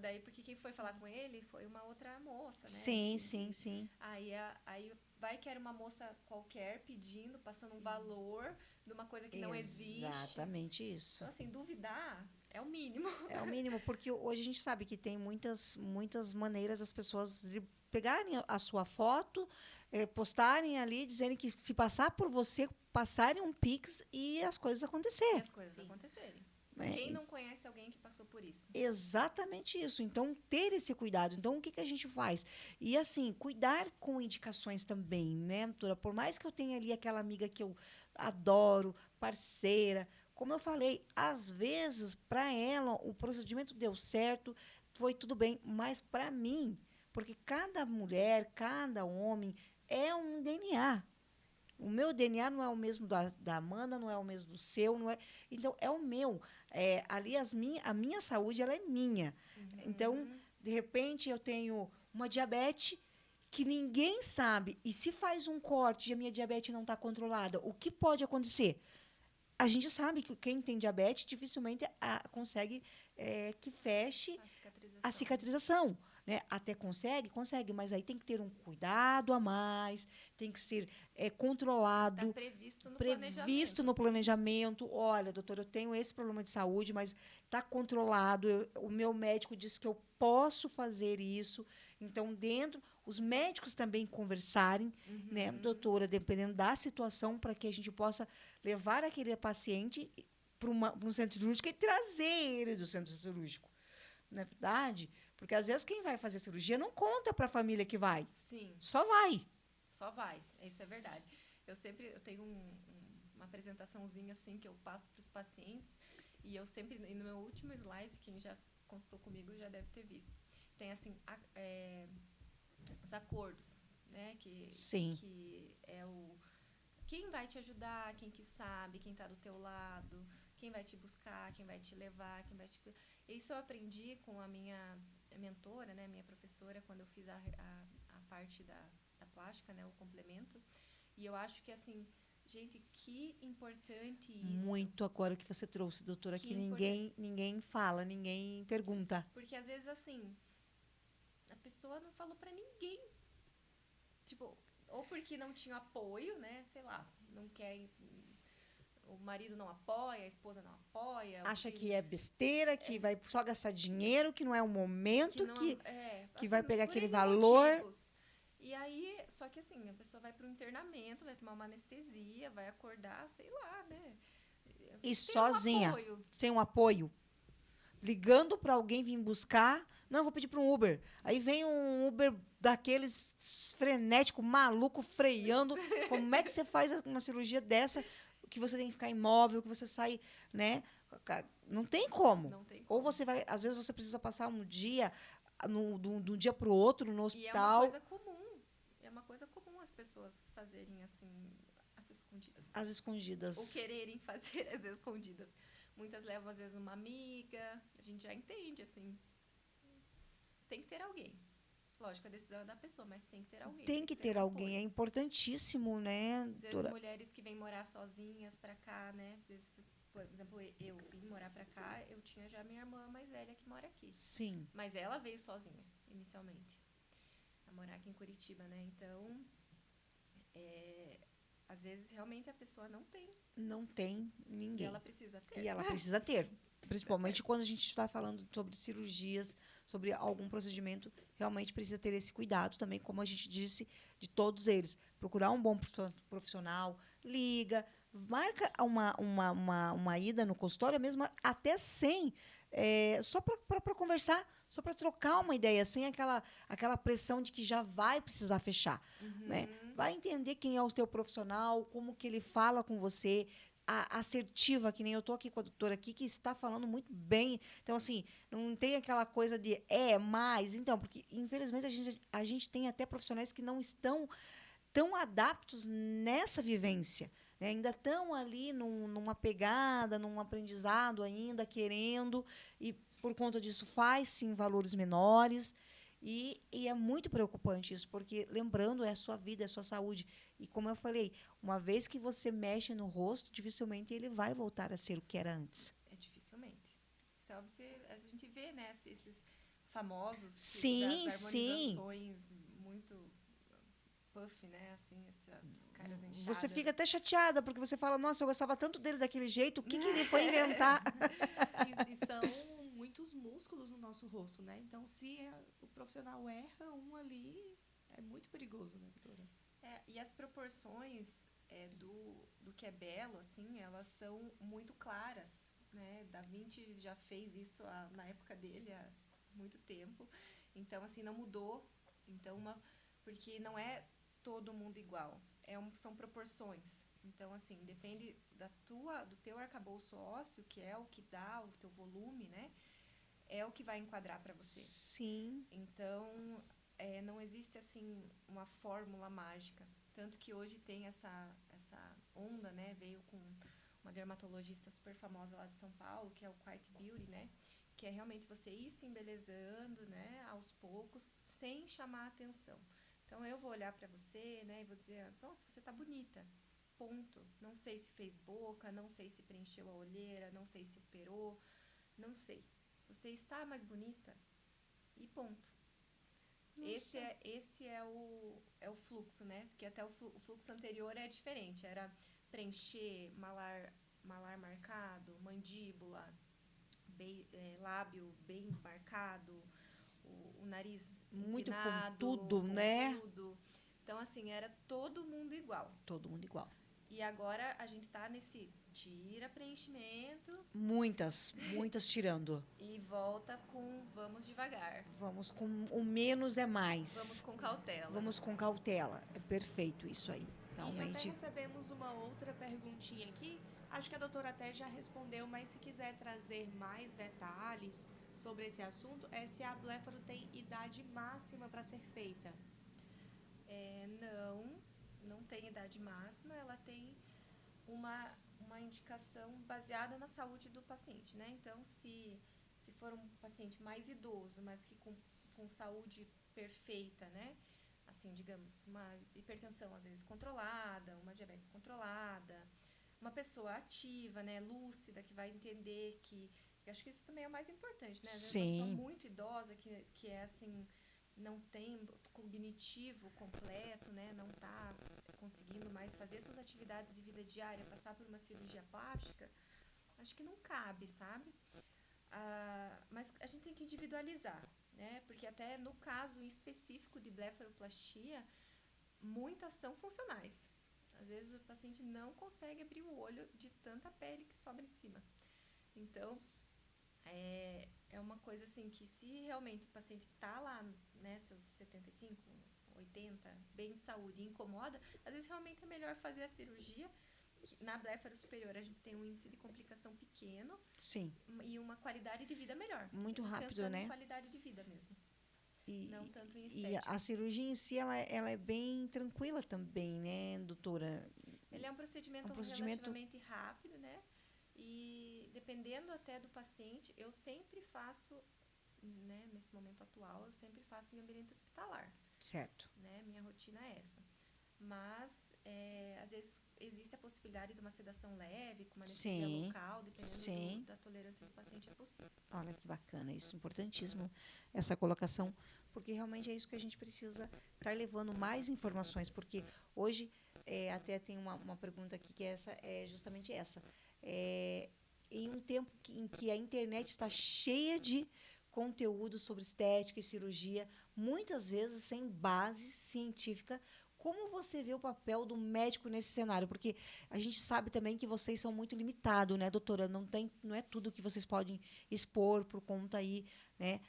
Daí, porque quem foi falar com ele foi uma outra moça, né? Sim. Aí vai que era uma moça qualquer pedindo, passando um valor de uma coisa que não existe. Exatamente isso. Então, assim, duvidar é o mínimo. É o mínimo, porque hoje a gente sabe que tem muitas maneiras das pessoas de pegarem a sua foto, postarem ali, dizendo que se passar por você, passarem um Pix e as coisas acontecerem. E as coisas acontecerem. É. Quem não conhece alguém que passou por isso? Exatamente isso. Então, ter esse cuidado. Então, o que a gente faz? E, assim, cuidar com indicações também, né, doutora? Por mais que eu tenha ali aquela amiga que eu adoro, parceira, como eu falei, às vezes, para ela, o procedimento deu certo, foi tudo bem, mas para mim, porque cada mulher, cada homem é um DNA. O meu DNA não é o mesmo da Amanda, não é o mesmo do seu, não é. Então, é o meu. Ali a minha saúde, ela é minha. Então, de repente, eu tenho uma diabetes que ninguém sabe. E se faz um corte e a minha diabetes não está controlada, o que pode acontecer? A gente sabe que quem tem diabetes dificilmente consegue que feche a cicatrização. Né? Até consegue, mas aí tem que ter um cuidado a mais, tem que ser controlado. Tá previsto no planejamento. Olha, doutor, eu tenho esse problema de saúde, mas está controlado. O meu médico disse que eu posso fazer isso. Então, os médicos também conversarem, né, doutora, dependendo da situação, para que a gente possa levar aquele paciente para um centro cirúrgico e trazer ele do centro cirúrgico. Não é verdade? Porque, às vezes, quem vai fazer cirurgia não conta para a família que vai. Sim. Só vai. Só vai. Isso é verdade. Eu tenho uma apresentaçãozinha assim que eu passo para os pacientes. E E eu sempre, e no meu último slide, quem já consultou comigo já deve ter visto. Tem, assim, os acordos, né? Sim. Que é o... Quem vai te ajudar, quem que sabe, quem está do teu lado, quem vai te buscar, quem vai te levar, quem vai te... Isso eu aprendi com a minha mentora, né? Minha professora, quando eu fiz a parte da plástica, né? O complemento. E eu acho que, assim... Gente, que importante isso. Muito agora que você trouxe, doutora, que ninguém fala, ninguém pergunta. Porque às vezes, assim, a pessoa não falou pra ninguém. Tipo, ou porque não tinha apoio, né? Sei lá, não quer... O marido não apoia, a esposa não apoia. Acha que é besteira, que vai só gastar dinheiro, que não é o momento, que assim, vai pegar aquele por valor. motivos. E aí, só que assim, a pessoa vai pro internamento, vai tomar uma anestesia, vai acordar, sei lá, né? E sozinha, sem um apoio. Ligando para alguém vir buscar. Não, vou pedir para um Uber. Aí vem um Uber daqueles frenético, maluco, freando. Como é que você faz uma cirurgia dessa, que você tem que ficar imóvel, que você sai, né? Não tem como. Não tem como. Ou você vai, às vezes você precisa passar um dia, de um dia para o outro, no hospital. E é uma coisa comum. É uma coisa comum as pessoas fazerem assim, as escondidas. As escondidas. Ou quererem fazer as escondidas. Muitas levam, às vezes, uma amiga. A gente já entende, assim. Tem que ter alguém. Lógico, a decisão é da pessoa, mas tem que ter alguém. Tem que ter alguém. É importantíssimo, né? Às vezes, mulheres que vêm morar sozinhas pra cá, né? Às vezes, por exemplo, eu vim morar pra cá, eu tinha já minha irmã mais velha que mora aqui. Sim. Mas ela veio sozinha, inicialmente. A morar aqui em Curitiba, né? Então, às vezes, realmente, a pessoa não tem. Não tem ninguém. E ela precisa ter. E ela precisa ter. Principalmente quando a gente está falando sobre cirurgias, sobre algum procedimento, realmente precisa ter esse cuidado também, como a gente disse, de todos eles. Procurar um bom profissional, liga, marca uma ida no consultório, mesmo até sem, só para conversar, só para trocar uma ideia, sem aquela pressão de que já vai precisar fechar. Né? Vai entender quem é o teu profissional, como que ele fala com você, assertiva, que nem eu estou aqui com a doutora aqui, que está falando muito bem. Então, assim, não tem aquela coisa de mais. Então, porque, infelizmente, a gente tem até profissionais que não estão tão adaptos nessa vivência. Né? Ainda estão ali numa pegada, num aprendizado ainda, querendo, e por conta disso faz, sim, valores menores. E é muito preocupante isso, porque, lembrando, é a sua vida, é a sua saúde. E, como eu falei, uma vez que você mexe no rosto, dificilmente ele vai voltar a ser o que era antes. Dificilmente. Só a gente vê, né, esses famosos sim, das harmonizações sim. muito puff, né, assim, essas caras inchadas. Você fica até chateada, porque você fala, nossa, eu gostava tanto dele daquele jeito, o que ele foi inventar? E são muitos músculos no nosso rosto, né? Então, se o profissional erra um ali, é muito perigoso, né, doutora? E as proporções do que é belo, assim, elas são muito claras, né? Da Vinci já fez isso na época dele, há muito tempo. Então, assim, não mudou. Então, porque não é todo mundo igual. São proporções. Então, assim, depende do teu arcabouço ósseo, que é o que dá o teu volume, né? É o que vai enquadrar para você. Sim. Então, não existe, assim, uma fórmula mágica. Tanto que hoje tem essa onda, né? Veio com uma dermatologista super famosa lá de São Paulo, que é o Quiet Beauty, né? Que é realmente você ir se embelezando, né? Aos poucos, sem chamar a atenção. Então, eu vou olhar para você, né? E vou dizer, nossa, você tá bonita. Ponto. Não sei se fez boca, não sei se preencheu a olheira, não sei se operou, não sei. Você está mais bonita e ponto. Esse é o fluxo, né? Porque até o fluxo anterior é diferente. Era preencher, malar marcado, mandíbula, lábio bem marcado, o nariz muito empinado, pontudo, né? Então, assim, era todo mundo igual. Todo mundo igual. E agora a gente tá nesse tira preenchimento. Muitas tirando. E volta com vamos devagar. Vamos com o menos é mais. Vamos com cautela. Vamos com cautela. É perfeito isso aí. Realmente. E até recebemos uma outra perguntinha aqui Acho que a doutora até já respondeu, mas se quiser trazer mais detalhes sobre esse assunto, é se a blefaro tem idade máxima para ser feita. Não, não tem idade máxima, ela tem uma indicação baseada na saúde do paciente, né? Então, se for um paciente mais idoso, mas que com saúde perfeita, né? Assim, digamos, uma hipertensão às vezes controlada, uma diabetes controlada, uma pessoa ativa, né, lúcida, que vai entender que eu acho que isso também é o mais importante, né? Às vezes uma pessoa Sim, muito idosa que é assim, não tem cognitivo completo, né? Não está conseguindo mais fazer suas atividades de vida diária, passar por uma cirurgia plástica, acho que não cabe, sabe? Mas a gente tem que individualizar, né? Porque até no caso específico de blefaroplastia, muitas são funcionais. Às vezes o paciente não consegue abrir o olho de tanta pele que sobra em cima. Então, é uma coisa assim que se realmente o paciente está lá, né, seus 75, 80, bem de saúde e incomoda, às vezes realmente é melhor fazer a cirurgia. Na blefaro superior a gente tem um índice de complicação pequeno sim. e uma qualidade de vida melhor. Muito rápido, Pensando em né? qualidade de vida mesmo, E, não tanto em e estética. a cirurgia em si, ela é bem tranquila também, né, doutora? Ele é um É um procedimento procedimento... relativamente rápido, né? E dependendo até do paciente, eu sempre faço, né, nesse momento atual, eu sempre faço em ambiente hospitalar, Certo. né? Minha rotina é essa. Mas, às vezes, existe a possibilidade de uma sedação leve, com uma anestesia Sim, local, dependendo sim. da tolerância do paciente, é possível. Olha que bacana, isso é importantíssimo, essa colocação, porque realmente é isso que a gente precisa estar levando mais informações, porque hoje até tem uma pergunta aqui que é justamente essa. Em um tempo em que a internet está cheia de conteúdo sobre estética e cirurgia, muitas vezes sem base científica, como você vê o papel do médico nesse cenário? Porque a gente sabe também que vocês são muito limitados, né, doutora? Não é tudo que vocês podem expor por conta aí, né,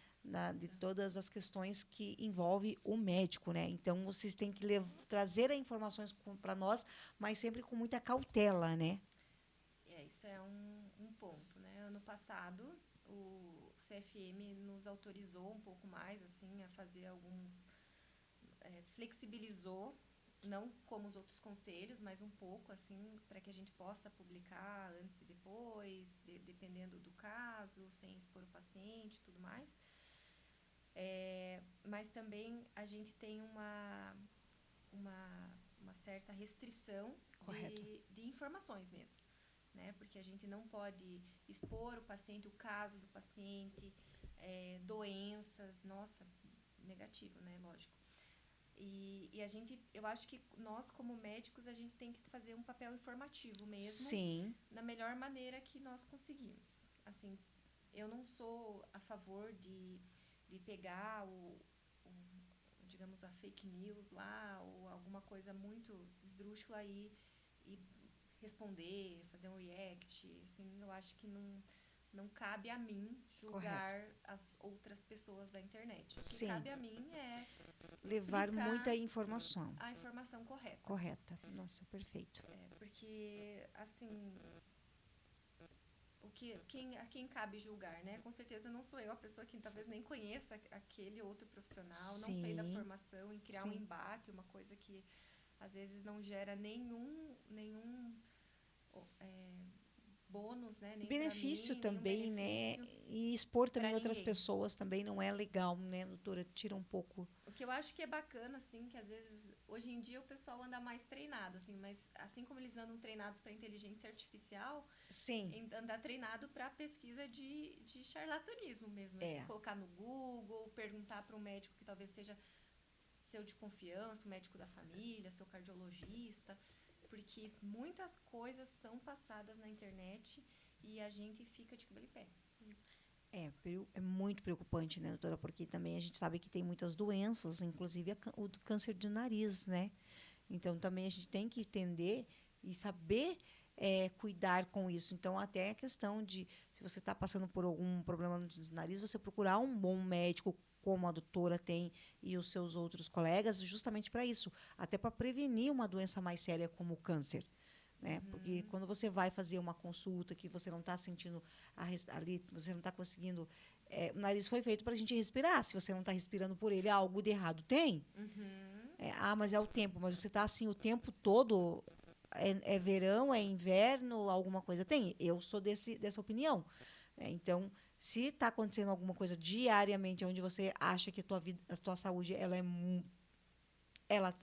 de todas as questões que envolve o médico, né? Então vocês têm que trazer as informações para nós, mas sempre com muita cautela, né? Isso é um ponto, né? Ano passado, o CFM nos autorizou um pouco mais, assim, a fazer alguns... flexibilizou, não como os outros conselhos, mas um pouco, assim, para que a gente possa publicar antes e depois, dependendo do caso, sem expor o paciente e tudo mais. Mas também a gente tem uma certa restrição de informações mesmo, né? Porque a gente não pode expor o paciente, o caso do paciente, doenças, nossa, negativo, né? Lógico. E a gente, eu acho que nós, como médicos, a gente tem que fazer um papel informativo mesmo, Sim. na melhor maneira que nós conseguimos. Assim, eu não sou a favor de pegar digamos, a fake news lá, ou alguma coisa muito esdrúxula e responder, fazer um react. Assim, eu acho que não cabe a mim julgar as outras pessoas da internet. O que cabe a mim é levar muita informação. A informação correta. Correta. Nossa, perfeito. Porque, assim, a quem cabe julgar, né? Com certeza não sou eu a pessoa que talvez nem conheça aquele outro profissional, Sim. não sei da formação, em criar Sim. um embate, uma coisa que às vezes não gera nenhum bônus, né? Nem benefício mim, também, benefício, né? E expor também outras ninguém. pessoas também não é legal, né, doutora? Tira um pouco. O que eu acho que é bacana, assim, que às vezes, hoje em dia o pessoal anda mais treinado, assim, mas assim como eles andam treinados para inteligência artificial, Sim. andar treinado para pesquisa de charlatanismo mesmo. Colocar no Google, perguntar para um médico que talvez seja seu de confiança, o médico da família, seu cardiologista, porque muitas coisas são passadas na internet e a gente fica de cabelo em pé. É muito preocupante, né, doutora? Porque também a gente sabe que tem muitas doenças, inclusive o do câncer de nariz, né? Então, também a gente tem que entender e saber cuidar com isso. Então, até a questão de, se você está passando por algum problema no nariz, você procurar um bom médico, como a doutora tem e os seus outros colegas, justamente para isso. Até para prevenir uma doença mais séria como o câncer. né? Porque quando você vai fazer uma consulta que você não está sentindo ali, você não está conseguindo... o nariz foi feito para a gente respirar. Se você não está respirando por ele, algo de errado tem. Mas é o tempo. Mas você está assim o tempo todo... É verão, é inverno, alguma coisa tem. Eu sou dessa opinião. Então, se está acontecendo alguma coisa diariamente onde você acha que a tua saúde ela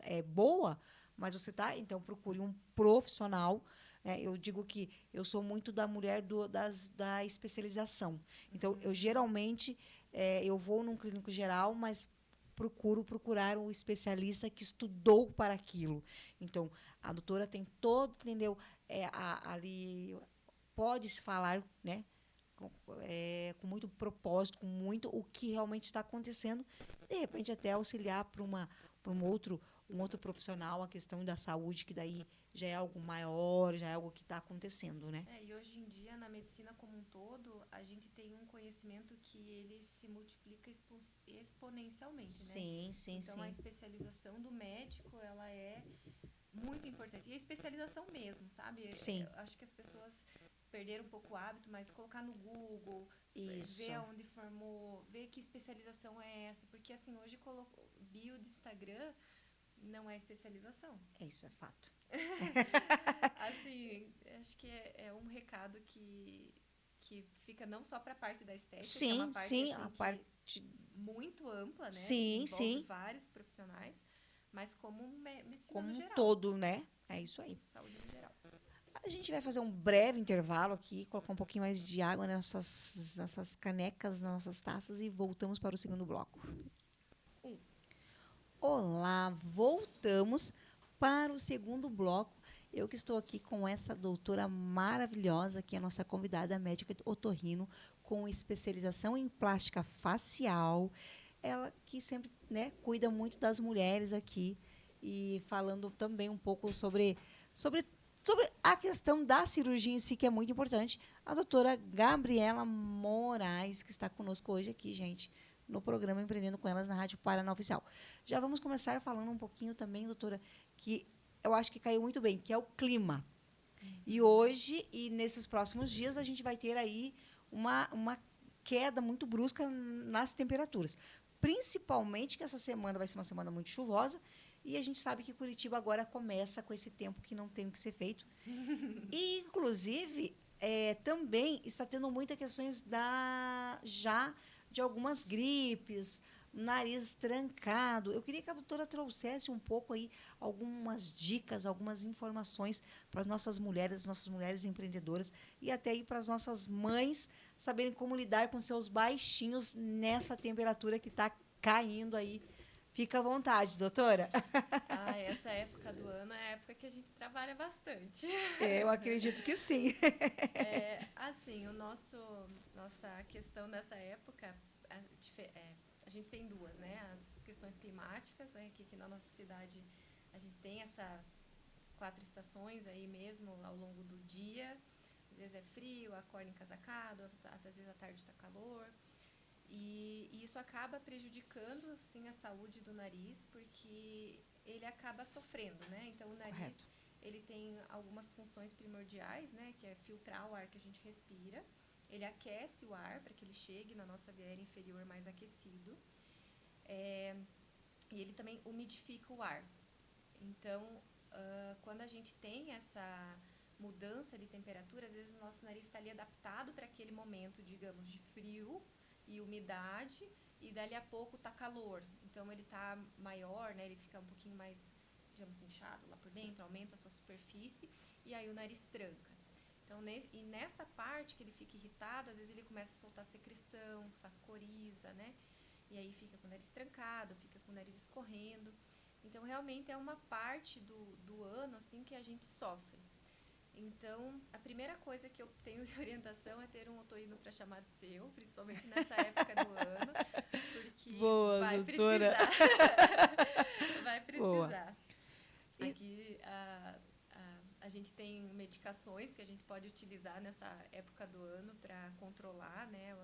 é boa, mas você tá, então procure um profissional. Eu digo que eu sou muito da mulher da especialização. Então, eu geralmente eu vou num clínico geral, mas procurar um especialista que estudou para aquilo. Então, a doutora tem todo, entendeu? Ali pode-se falar, né? Com muito propósito, com muito o que realmente está acontecendo, de repente até auxiliar para um outro profissional a questão da saúde, que daí já é algo maior, já é algo que está acontecendo, né? E hoje em dia, na medicina como um todo, a gente tem um conhecimento que ele se multiplica exponencialmente, Sim, né? sim, então, sim. a especialização do médico, ela é muito importante. E a especialização mesmo, sabe? Sim. Eu acho que as pessoas perderam um pouco o hábito, mas colocar no Google, Isso. ver aonde formou, ver que especialização é essa. Porque, assim, hoje bio de Instagram não é especialização. Isso é fato. Assim, acho que é um recado que fica não só para a parte da estética, Sim, que é uma parte, sim, assim, a parte... muito ampla, né? Sim, Envolve sim. vários profissionais, mas como medicina Como no um geral. todo, né? É isso aí. Saúde no geral. A gente vai fazer um breve intervalo aqui, colocar um pouquinho mais de água nessas canecas, nas nossas taças e voltamos para o segundo bloco. Olá, voltamos para o segundo bloco. Eu que estou aqui com essa doutora maravilhosa, que é a nossa convidada médica otorrino, com especialização em plástica facial. Ela que sempre, né, cuida muito das mulheres aqui e falando também um pouco sobre a questão da cirurgia em si, que é muito importante. A doutora Gabriela Moraes, que está conosco hoje aqui, gente, no programa Empreendendo com Elas, na Rádio Paraná Oficial. Já vamos começar falando um pouquinho também, doutora, que eu acho que caiu muito bem, que é o clima. E hoje, e nesses próximos dias, a gente vai ter aí uma queda muito brusca nas temperaturas. Principalmente que essa semana vai ser uma semana muito chuvosa, e a gente sabe que Curitiba agora começa com esse tempo que não tem o que ser feito. E, inclusive, também está tendo muitas questões já de algumas gripes, nariz trancado. Eu queria que a doutora trouxesse um pouco aí algumas dicas, algumas informações para as nossas mulheres empreendedoras e até aí para as nossas mães saberem como lidar com seus baixinhos nessa temperatura que está caindo aí. Fica à vontade, doutora. Essa época do ano é a época que a gente trabalha bastante. Eu acredito que sim. Assim, nossa questão nessa época, a gente tem duas, né? As questões climáticas, né? Aqui na nossa cidade a gente tem essas 4 estações aí mesmo ao longo do dia. Às vezes é frio, acorda encasacado, às vezes à tarde está calor. E isso acaba prejudicando, assim, a saúde do nariz, porque ele acaba sofrendo, né? Então, o nariz, Correto. ele tem algumas funções primordiais, né? Que é filtrar o ar que a gente respira. Ele aquece o ar para que ele chegue na nossa via aérea inferior mais aquecido. E ele também umidifica o ar. Então, quando a gente tem essa mudança de temperatura, às vezes o nosso nariz está ali adaptado para aquele momento, digamos, de frio e umidade, e dali a pouco tá calor. Então ele tá maior, né? Ele fica um pouquinho mais, digamos, inchado lá por dentro, aumenta a sua superfície, e aí o nariz tranca. Então, nessa parte que ele fica irritado, às vezes ele começa a soltar secreção, faz coriza, né? E aí fica com o nariz trancado, fica com o nariz escorrendo. Então, realmente é uma parte do ano, assim, que a gente sofre. Então, a primeira coisa que eu tenho de orientação é ter um otorrino para chamar de seu, principalmente nessa época do ano, porque Boa, vai doutora. precisar. Vai precisar. E... Aqui a gente tem medicações que a gente pode utilizar nessa época do ano para controlar, né,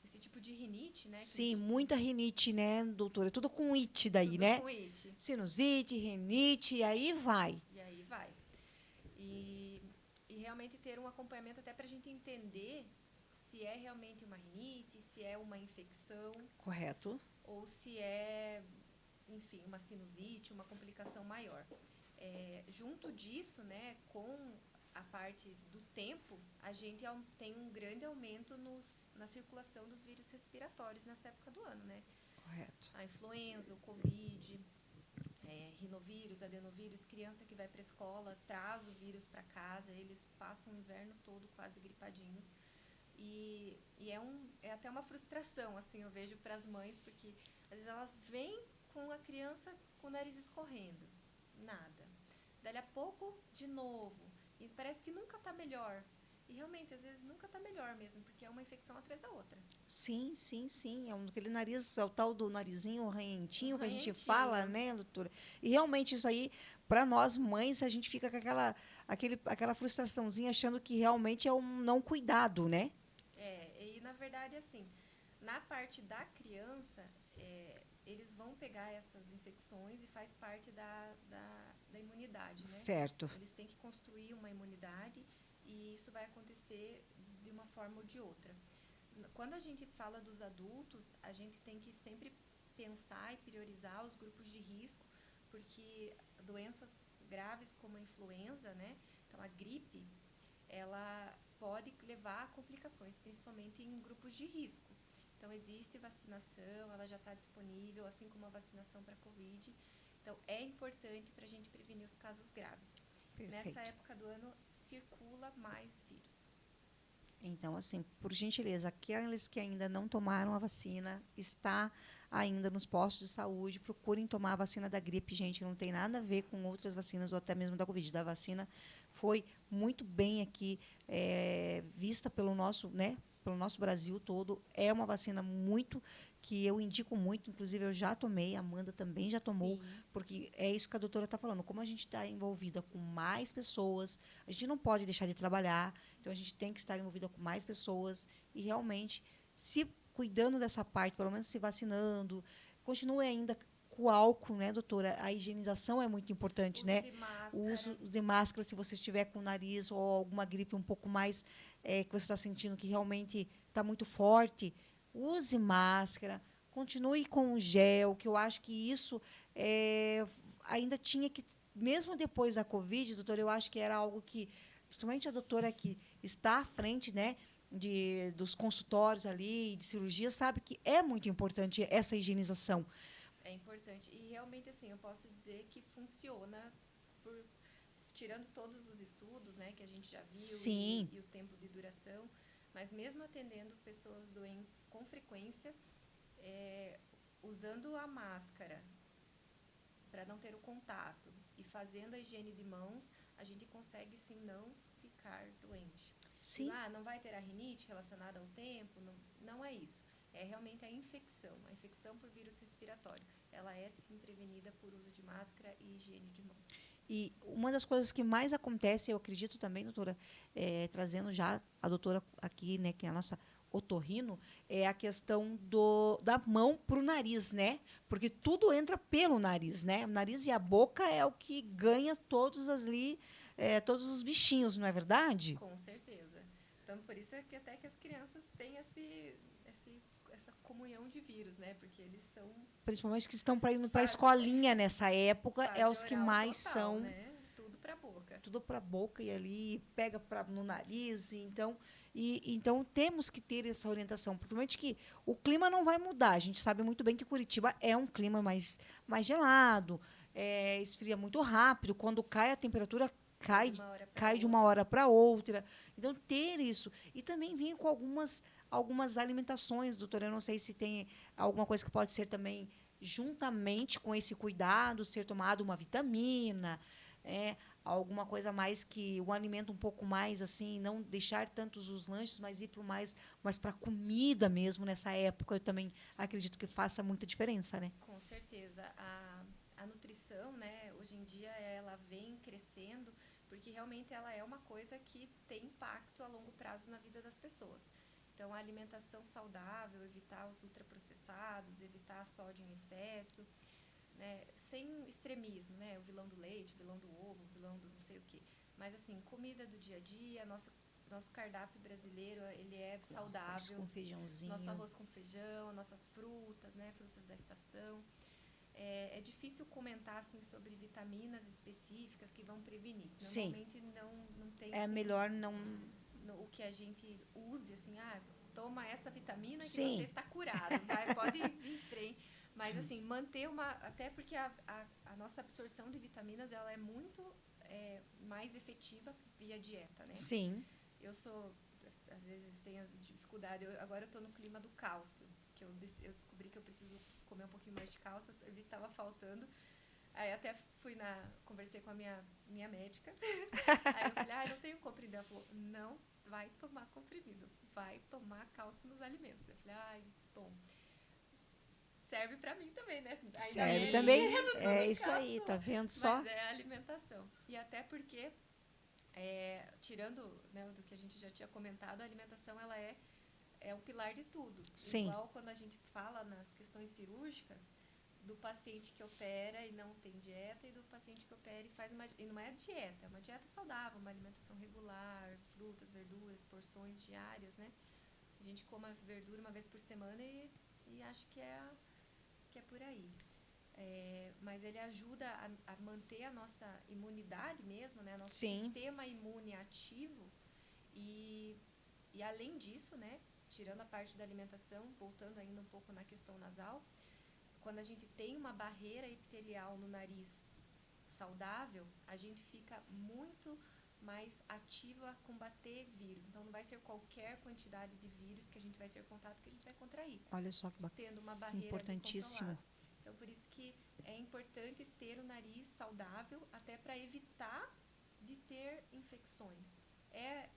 esse tipo de rinite, né? Sim, muita rinite, né, doutora? Tudo com it daí, tudo né? com it. Sinusite, rinite, e aí vai. E aí vai. realmente ter um acompanhamento até para a gente entender se é realmente uma rinite, se é uma infecção, Correto. ou se é, enfim, uma sinusite, uma complicação maior. Junto disso, né, com a parte do tempo, a gente tem um grande aumento na circulação dos vírus respiratórios nessa época do ano, né? Correto. A influenza, o Covid, rinovírus, adenovírus, criança que vai para a escola traz o vírus para casa, eles passam o inverno todo quase gripadinhos. E é até uma frustração, assim, eu vejo para as mães, porque às vezes elas vêm com a criança com o nariz escorrendo, nada. Dali a pouco, de novo, e parece que nunca está melhor. E realmente, às vezes, nunca está melhor mesmo, porque é uma infecção atrás da outra. Sim, sim, sim. É aquele nariz, é o tal do narizinho ranhentinho que a gente Ranhentinho. fala, né, doutora? E realmente isso aí, para nós mães, a gente fica com aquela frustraçãozinha achando que realmente é um não cuidado, né? E na verdade, assim, na parte da criança, eles vão pegar essas infecções e faz parte da imunidade, né? Certo. Eles têm que construir uma imunidade e isso vai acontecer de uma forma ou de outra. Quando a gente fala dos adultos, a gente tem que sempre pensar e priorizar os grupos de risco, porque doenças graves como a influenza, né? Então, a gripe, ela pode levar a complicações, principalmente em grupos de risco. Então, existe vacinação, ela já está disponível, assim como a vacinação para a Covid. Então, é importante para a gente prevenir os casos graves. Perfeito. Nessa época do ano, circula mais vírus. Então, assim, por gentileza, aqueles que ainda não tomaram a vacina, está ainda nos postos de saúde, procurem tomar a vacina da gripe, gente, não tem nada a ver com outras vacinas ou até mesmo da Covid. Da vacina foi muito bem aqui vista pelo nosso, né, pelo nosso Brasil todo. É uma vacina muito que eu indico muito, inclusive eu já tomei, a Amanda também já tomou, Sim. porque é isso que a doutora está falando. Como a gente está envolvida com mais pessoas, a gente não pode deixar de trabalhar, então a gente tem que estar envolvida com mais pessoas e realmente se cuidando dessa parte, pelo menos se vacinando, continue ainda com o álcool, né, doutora? A higienização é muito importante, Uso né? de máscara. O uso de máscara, se você estiver com o nariz ou alguma gripe um pouco mais que você está sentindo que realmente está muito forte, use máscara, continue com o gel, que eu acho que isso ainda tinha que, mesmo depois da Covid, doutora, eu acho que era algo que, principalmente a doutora que está à frente, né, dos consultórios ali, de cirurgia, sabe que é muito importante essa higienização. É importante. E realmente, assim, eu posso dizer que funciona, tirando todos os estudos, né, que a gente já viu. Sim. E o tempo de duração, mas mesmo atendendo pessoas doentes com frequência, usando a máscara para não ter o contato e fazendo a higiene de mãos, a gente consegue sim não ficar doente. Sim. Não vai ter a rinite relacionada ao tempo, não é isso. É realmente a infecção por vírus respiratório. Ela é sim prevenida por uso de máscara e higiene de mãos. E uma das coisas que mais acontece, eu acredito também, doutora, trazendo já a doutora aqui, né, que é a nossa otorrino, é a questão da mão para o nariz, né? Porque tudo entra pelo nariz, né? O nariz e a boca é o que ganha todos todos os bichinhos, não é verdade? Com certeza. Então, por isso é que até que as crianças têm essa comunhão de vírus, né? Porque eles são... Principalmente que estão indo para a escolinha nessa época, é os que mais total, são... Né? Tudo para a boca. Tudo para a boca e ali pega no nariz. Então, temos que ter essa orientação. Principalmente que o clima não vai mudar. A gente sabe muito bem que Curitiba é um clima mais gelado, esfria muito rápido. Quando cai a temperatura, cai de uma hora para outra. Então, ter isso. E também vir com algumas alimentações, doutora. Eu não sei se tem alguma coisa que pode ser também, juntamente com esse cuidado, ser tomado uma vitamina, alguma coisa mais que um alimento um pouco mais assim, não deixar tantos os lanches, mas ir mais para comida mesmo nessa época. Eu também acredito que faça muita diferença, né? Com certeza. A nutrição, né, hoje em dia ela vem crescendo porque realmente ela é uma coisa que tem impacto a longo prazo na vida das pessoas. Então, a alimentação saudável, evitar os ultraprocessados, evitar sódio em excesso, né, sem extremismo, né, o vilão do leite, o vilão do ovo, o vilão do não sei o quê. Mas, assim, comida do dia a dia, nosso cardápio brasileiro, ele é saudável. Com feijãozinho. Nosso arroz com feijão, nossas frutas, né? Frutas da estação. É difícil comentar, assim, sobre vitaminas específicas que vão prevenir. Sim. Normalmente não tem... É assim, melhor não... o que a gente use, assim, toma essa vitamina que Sim. você está curado, pode vir em frente. Mas, assim, manter uma... Até porque a nossa absorção de vitaminas, ela é muito mais efetiva via dieta, né? Sim. Eu às vezes, tenho dificuldade. Agora eu estou no clima do cálcio, que eu descobri que eu preciso comer um pouquinho mais de cálcio, eu vi que estava faltando. Aí até conversei com a minha médica. Aí eu falei, não tenho comprimido. Ela falou, não vai tomar comprimido, vai tomar cálcio nos alimentos. Eu falei, bom, serve pra mim também, né? Serve também, é isso aí, tá vendo só? Mas é a alimentação. E até porque, tirando, né, do que a gente já tinha comentado, a alimentação, ela é o pilar de tudo. Sim. Igual quando a gente fala nas questões cirúrgicas, do paciente que opera e não tem dieta e do paciente que opera e faz e não é dieta, é uma dieta saudável, uma alimentação regular, frutas, verduras, porções diárias, né? A gente come verdura uma vez por semana e acho que é por aí. Mas ele ajuda a manter a nossa imunidade mesmo, né? Nosso Sim. sistema imune ativo e além disso, né? Tirando a parte da alimentação, voltando ainda um pouco na questão nasal, quando a gente tem uma barreira epitelial no nariz saudável, a gente fica muito mais ativa a combater vírus. Então, não vai ser qualquer quantidade de vírus que a gente vai ter contato que a gente vai contrair. Olha só que bacana. Tendo uma barreira importantíssimo. Então, por isso que é importante ter o nariz saudável, até para evitar de ter infecções. É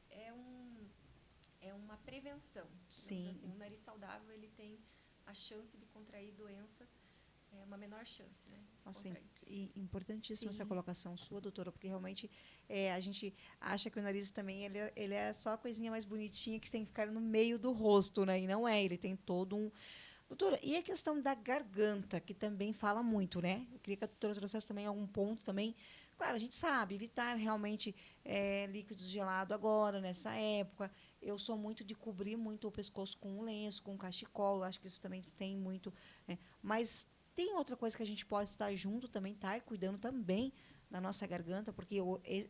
uma prevenção. Sim. Assim, o nariz saudável, ele tem a chance de contrair doenças, uma menor chance, né? Assim, e importantíssima Sim. essa colocação sua, doutora, porque realmente a gente acha que o nariz também ele é só a coisinha mais bonitinha que tem que ficar no meio do rosto, né? E não é, ele tem todo um... Doutora, e a questão da garganta, que também fala muito, né? Eu queria que a doutora trouxesse também algum ponto também. Claro, a gente sabe, evitar realmente líquidos gelados agora, nessa época. Eu sou muito de cobrir muito o pescoço com um lenço, com um cachecol. Eu acho que isso também tem muito... né? Mas tem outra coisa que a gente pode estar junto também, estar cuidando também da nossa garganta, porque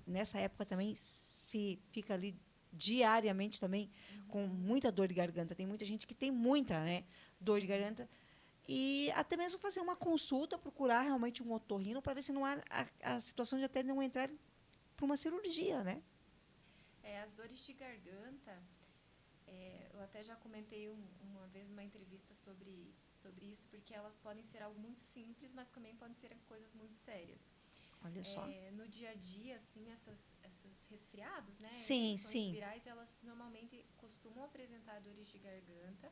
nessa época também se fica ali diariamente também com muita dor de garganta. Tem muita gente que tem muita, né, dor de garganta. E até mesmo fazer uma consulta, procurar realmente um otorrino para ver se não há a situação de até não entrar para uma cirurgia, né? As dores de garganta, eu até já comentei uma vez numa entrevista sobre isso, porque elas podem ser algo muito simples, mas também podem ser coisas muito sérias. Olha só. No dia a dia, assim, essas resfriados, né? Sim, infecções sim. virais, elas normalmente costumam apresentar dores de garganta,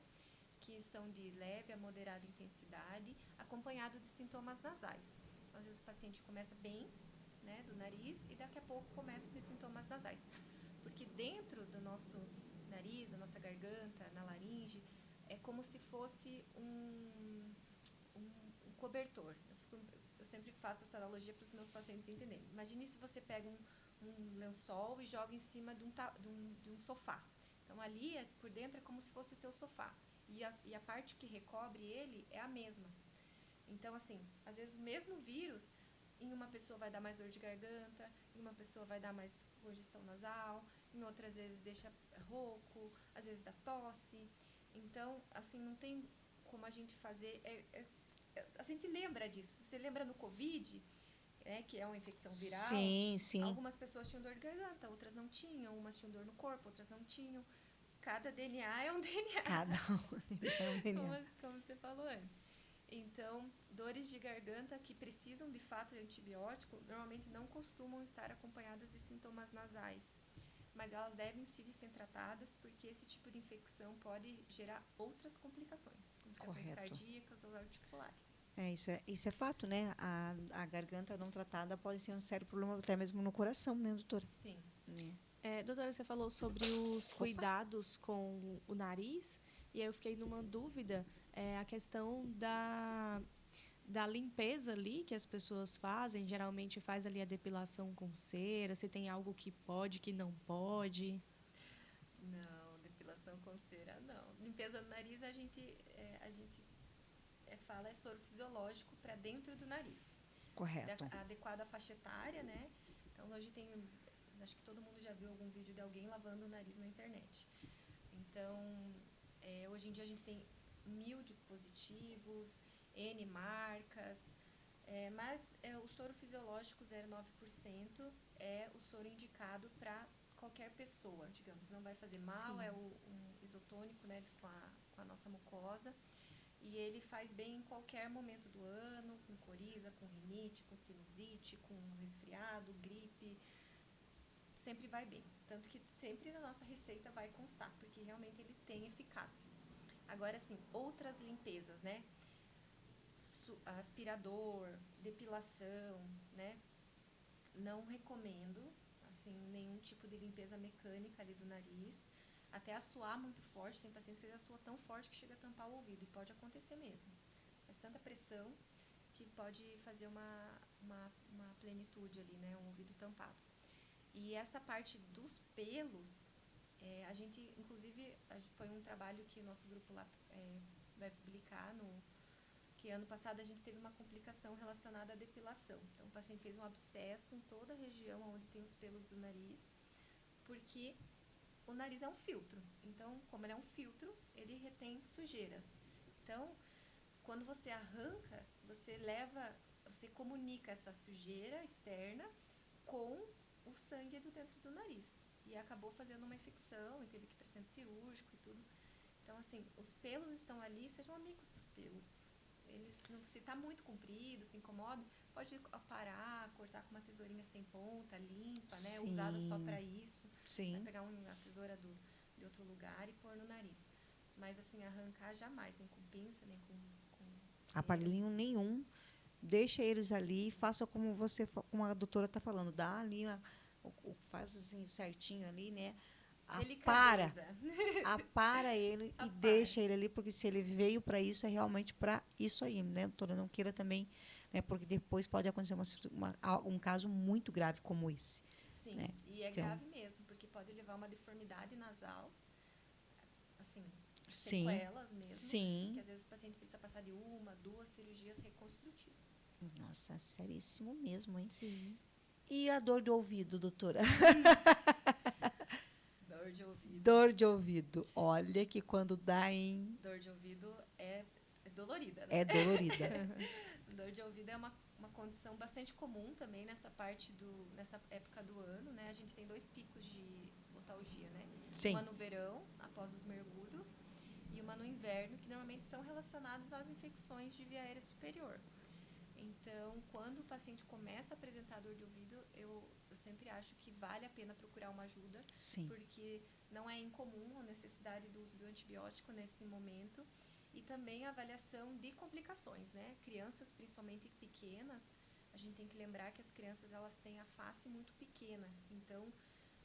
que são de leve a moderada intensidade, acompanhado de sintomas nasais. Então, às vezes o paciente começa bem, né, do nariz, e daqui a pouco começa a ter sintomas nasais. Porque dentro do nosso nariz, da nossa garganta, na laringe, é como se fosse um cobertor. Eu sempre faço essa analogia para os meus pacientes entenderem. Imagine se você pega um lençol e joga em cima de um sofá. Então, ali, por dentro, é como se fosse o teu sofá. E a parte que recobre ele é a mesma. Então, assim, às vezes o mesmo vírus, em uma pessoa vai dar mais dor de garganta, em uma pessoa vai dar mais congestão nasal, em outras vezes deixa rouco, às vezes dá tosse. Então, assim, não tem como a gente fazer... a gente lembra disso. Você lembra no Covid, que é uma infecção viral? Sim, sim. Algumas pessoas tinham dor de garganta, outras não tinham. Umas tinham dor no corpo, outras não tinham. Cada DNA é um DNA. Cada um é um DNA. Como você falou antes. Então, dores de garganta que precisam de fato de antibiótico, normalmente não costumam estar acompanhadas de sintomas nasais. Mas elas devem sim ser tratadas, porque esse tipo de infecção pode gerar outras complicações. Complicações cardíacas ou articulares. Isso é fato, né? A garganta não tratada pode ter um sério problema até mesmo no coração, né, doutora? Sim. Doutora, você falou sobre os cuidados com o nariz, e aí eu fiquei numa dúvida, a questão da limpeza ali que as pessoas fazem, geralmente faz ali a depilação com cera, se tem algo que pode, que não pode. Não, depilação com cera, não. Limpeza do nariz, fala é soro fisiológico para dentro do nariz. Correto. Adequado à faixa etária, né? Então, hoje acho que todo mundo já viu algum vídeo de alguém lavando o nariz na internet. Então, hoje em dia a gente tem 1000 dispositivos, N marcas, mas o soro fisiológico 0,9% é o soro indicado para qualquer pessoa, digamos. Não vai fazer mal, Sim. é um isotônico, né, com a nossa mucosa. E ele faz bem em qualquer momento do ano, com coriza, com rinite, com sinusite, com resfriado, gripe. Sempre vai bem. Tanto que sempre na nossa receita vai constar, porque realmente ele tem eficácia. Agora, assim, outras limpezas, né? Aspirador, depilação, né? Não recomendo, assim, nenhum tipo de limpeza mecânica ali do nariz. Até assoar muito forte, tem pacientes que assoam tão forte que chega a tampar o ouvido, e pode acontecer mesmo. Faz tanta pressão que pode fazer uma plenitude ali, né? Um ouvido tampado. E essa parte dos pelos, a gente, inclusive, foi um trabalho que o nosso grupo lá vai publicar, que ano passado a gente teve uma complicação relacionada à depilação. Então, o paciente fez um abscesso em toda a região onde tem os pelos do nariz, porque o nariz é um filtro. Então, como ele é um filtro, ele retém sujeiras. Então, quando você arranca, você comunica essa sujeira externa com o sangue do dentro do nariz. E acabou fazendo uma infecção, e teve que ir para centro cirúrgico e tudo. Então, assim, os pelos estão ali, sejam amigos dos pelos. Se está muito comprido, se incomoda, pode parar, cortar com uma tesourinha sem ponta, limpa, né? Sim. Usada só para isso. Sim. Vai pegar uma tesoura de outro lugar e pôr no nariz. Mas, assim, arrancar jamais, nem com pinça, nem com cera. Aparelhinho nenhum. Deixa eles ali, faça como a doutora está falando, dá ali, faz assim certinho ali, né? Apara ele e deixa ele ali, porque se ele veio para isso, é realmente para isso aí, né, doutora? Não queira também, né? Porque depois pode acontecer um caso muito grave como esse. Sim, né? e é Então, grave mesmo, porque pode levar a uma deformidade nasal, assim, sim, sequelas mesmo, sim. que às vezes o paciente precisa passar de 1, 2 cirurgias reconstrutivas. Nossa, seríssimo mesmo, hein? Sim. E a dor de ouvido, doutora? Dor de ouvido. Dor de ouvido. Olha que quando dá em... Dor de ouvido é dolorida, né? É dolorida. Dor de ouvido é uma condição bastante comum também nessa época do ano, né? A gente tem 2 picos de otalgia, né? Sim. Uma no verão, após os mergulhos, e uma no inverno, que normalmente são relacionados às infecções de via aérea superior. Então, quando o paciente começa a apresentar dor de ouvido, eu sempre acho que vale a pena procurar uma ajuda, Sim. porque não é incomum a necessidade do uso do antibiótico nesse momento, e também a avaliação de complicações, né? Crianças, principalmente pequenas, a gente tem que lembrar que as crianças elas têm a face muito pequena, então,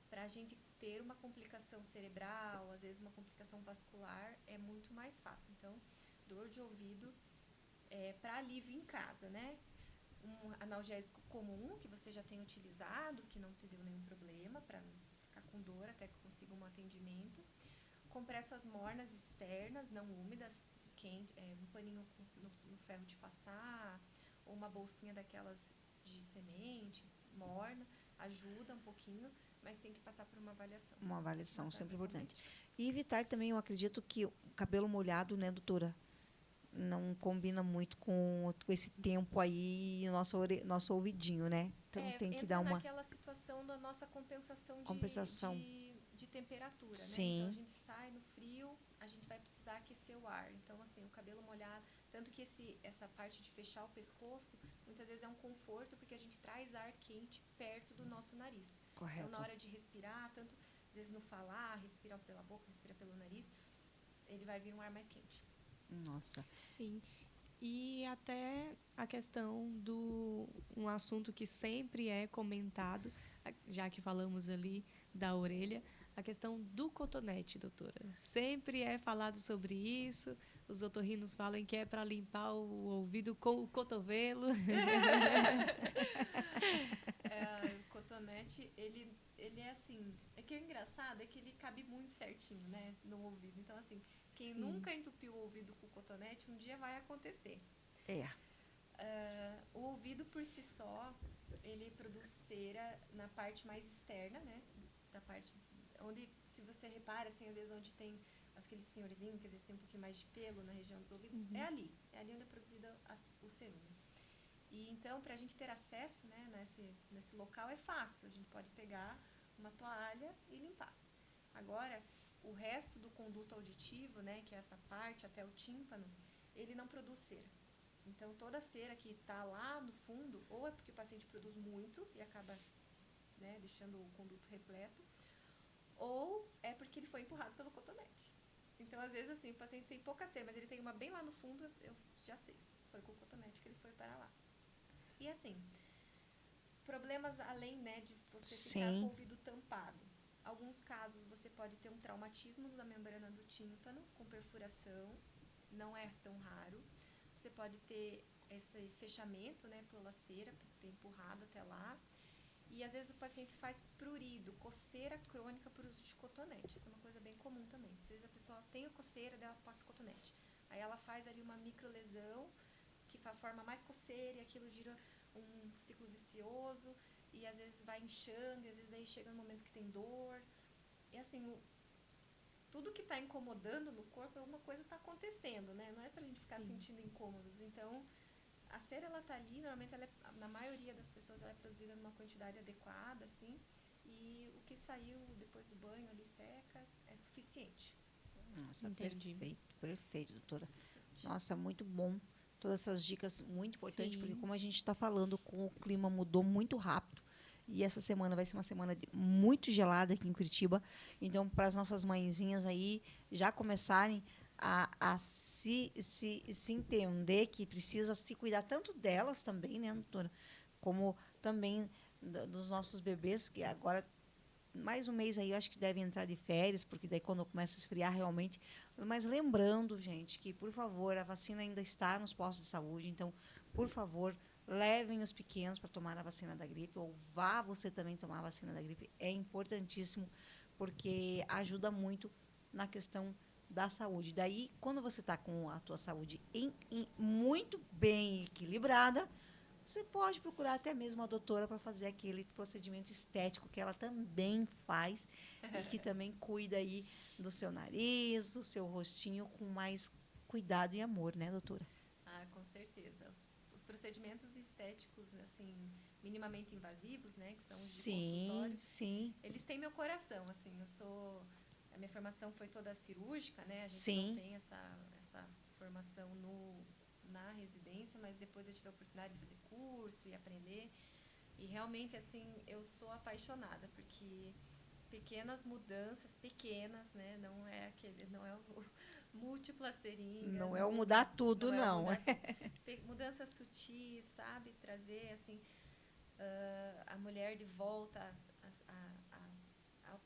para a gente ter uma complicação cerebral, às vezes uma complicação vascular, é muito mais fácil. Então, dor de ouvido para alívio em casa, né? Um analgésico comum que você já tem utilizado, que não te deu nenhum problema, para não ficar com dor até que consiga um atendimento. Compressas mornas externas, não úmidas, quente, um paninho no ferro de passar, ou uma bolsinha daquelas de semente, morna, ajuda um pouquinho, mas tem que passar por uma avaliação. Uma avaliação sempre importante. E evitar também, eu acredito que o cabelo molhado, né, doutora? Não combina muito com esse tempo aí, nosso ouvidinho, né? Então tem que dar uma... naquela situação da nossa compensação de temperatura, Sim. né? Então, a gente sai no frio, a gente vai precisar aquecer o ar. Então, assim, o cabelo molhado... Tanto que essa parte de fechar o pescoço, muitas vezes é um conforto, porque a gente traz ar quente perto do nosso nariz. Correto. Então, na hora de respirar, tanto, às vezes, no falar, respirar pela boca, respirar pelo nariz, ele vai vir um ar mais quente. Nossa. Sim. E até a questão um assunto que sempre é comentado, já que falamos ali da orelha, a questão do cotonete, doutora. Sempre é falado sobre isso. Os otorrinos falam que é para limpar o ouvido com o cotovelo. O cotonete, ele é assim... É que é engraçado, é que ele cabe muito certinho, né, no ouvido. Então, assim, quem Sim. nunca entupiu o ouvido com cotonete, um dia vai acontecer. É. O ouvido, por si só, ele produz cera na parte mais externa, né, da parte onde, se você repara, assim, às vezes onde tem aqueles senhorzinhos que às vezes tem um pouquinho mais de pelo na região dos ouvidos, é ali onde é produzido o cerume. E então, para a gente ter acesso, né, nesse local é fácil, a gente pode pegar uma toalha e limpar. Agora, o resto do conduto auditivo, né, que é essa parte até o tímpano, ele não produz cera. Então, toda a cera que está lá no fundo, ou é porque o paciente produz muito e acaba, né, deixando o conduto repleto, ou é porque ele foi empurrado pelo cotonete. Então, às vezes, assim, o paciente tem pouca cera, mas ele tem uma bem lá no fundo, eu já sei, foi com o cotonete que ele foi para lá. E assim, problemas além, né, de você ficar com o ouvido tampado. Alguns casos você pode ter um traumatismo da membrana do tímpano com perfuração, não é tão raro. Você pode ter esse fechamento, né, pela cera, por ter empurrado até lá. E às vezes o paciente faz prurido, coceira crônica por uso de cotonete. Isso é uma coisa bem comum também. Às vezes a pessoa tem a coceira, dela passa cotonete. Aí ela faz ali uma microlesão que forma mais coceira e aquilo gira um ciclo vicioso e às vezes vai inchando e às vezes daí chega no momento que tem dor. E assim, tudo que está incomodando no corpo, alguma coisa está acontecendo, né? Não é pra gente ficar sentindo incômodos. Então, a cera, ela tá ali, normalmente ela na maioria das pessoas ela é produzida numa quantidade adequada, assim, e o que saiu depois do banho ali seca é suficiente. Nossa, Entendi. perfeito, doutora. Nossa, muito bom. Todas essas dicas muito importantes, porque como a gente está falando, o clima mudou muito rápido. E essa semana vai ser uma semana muito gelada aqui em Curitiba. Então, para as nossas mãezinhas aí já começarem a se entender que precisa se cuidar tanto delas também, né, doutora? Como também dos nossos bebês, que agora mais um mês aí eu acho que devem entrar de férias, porque daí quando começa a esfriar realmente. Mas lembrando, gente, que, por favor, a vacina ainda está nos postos de saúde, então, por favor, levem os pequenos para tomar a vacina da gripe, ou vá você também tomar a vacina da gripe. É importantíssimo, porque ajuda muito na questão da saúde. Daí, quando você está com a tua saúde muito bem equilibrada, você pode procurar até mesmo a doutora para fazer aquele procedimento estético que ela também faz e que também cuida aí do seu nariz, do seu rostinho com mais cuidado e amor, né, doutora? Ah, com certeza. Os procedimentos estéticos, assim, minimamente invasivos, né, que são os de consultório, Sim. eles têm meu coração, assim, a minha formação foi toda cirúrgica, né, a gente não tem essa formação na residência, mas depois eu tive a oportunidade de fazer curso e aprender, e realmente, assim, eu sou apaixonada, porque pequenas mudanças, pequenas, né, não é o múltiplas seringas. Não é o mudar tudo, não. Mudanças sutis, sabe, trazer, assim, a mulher de volta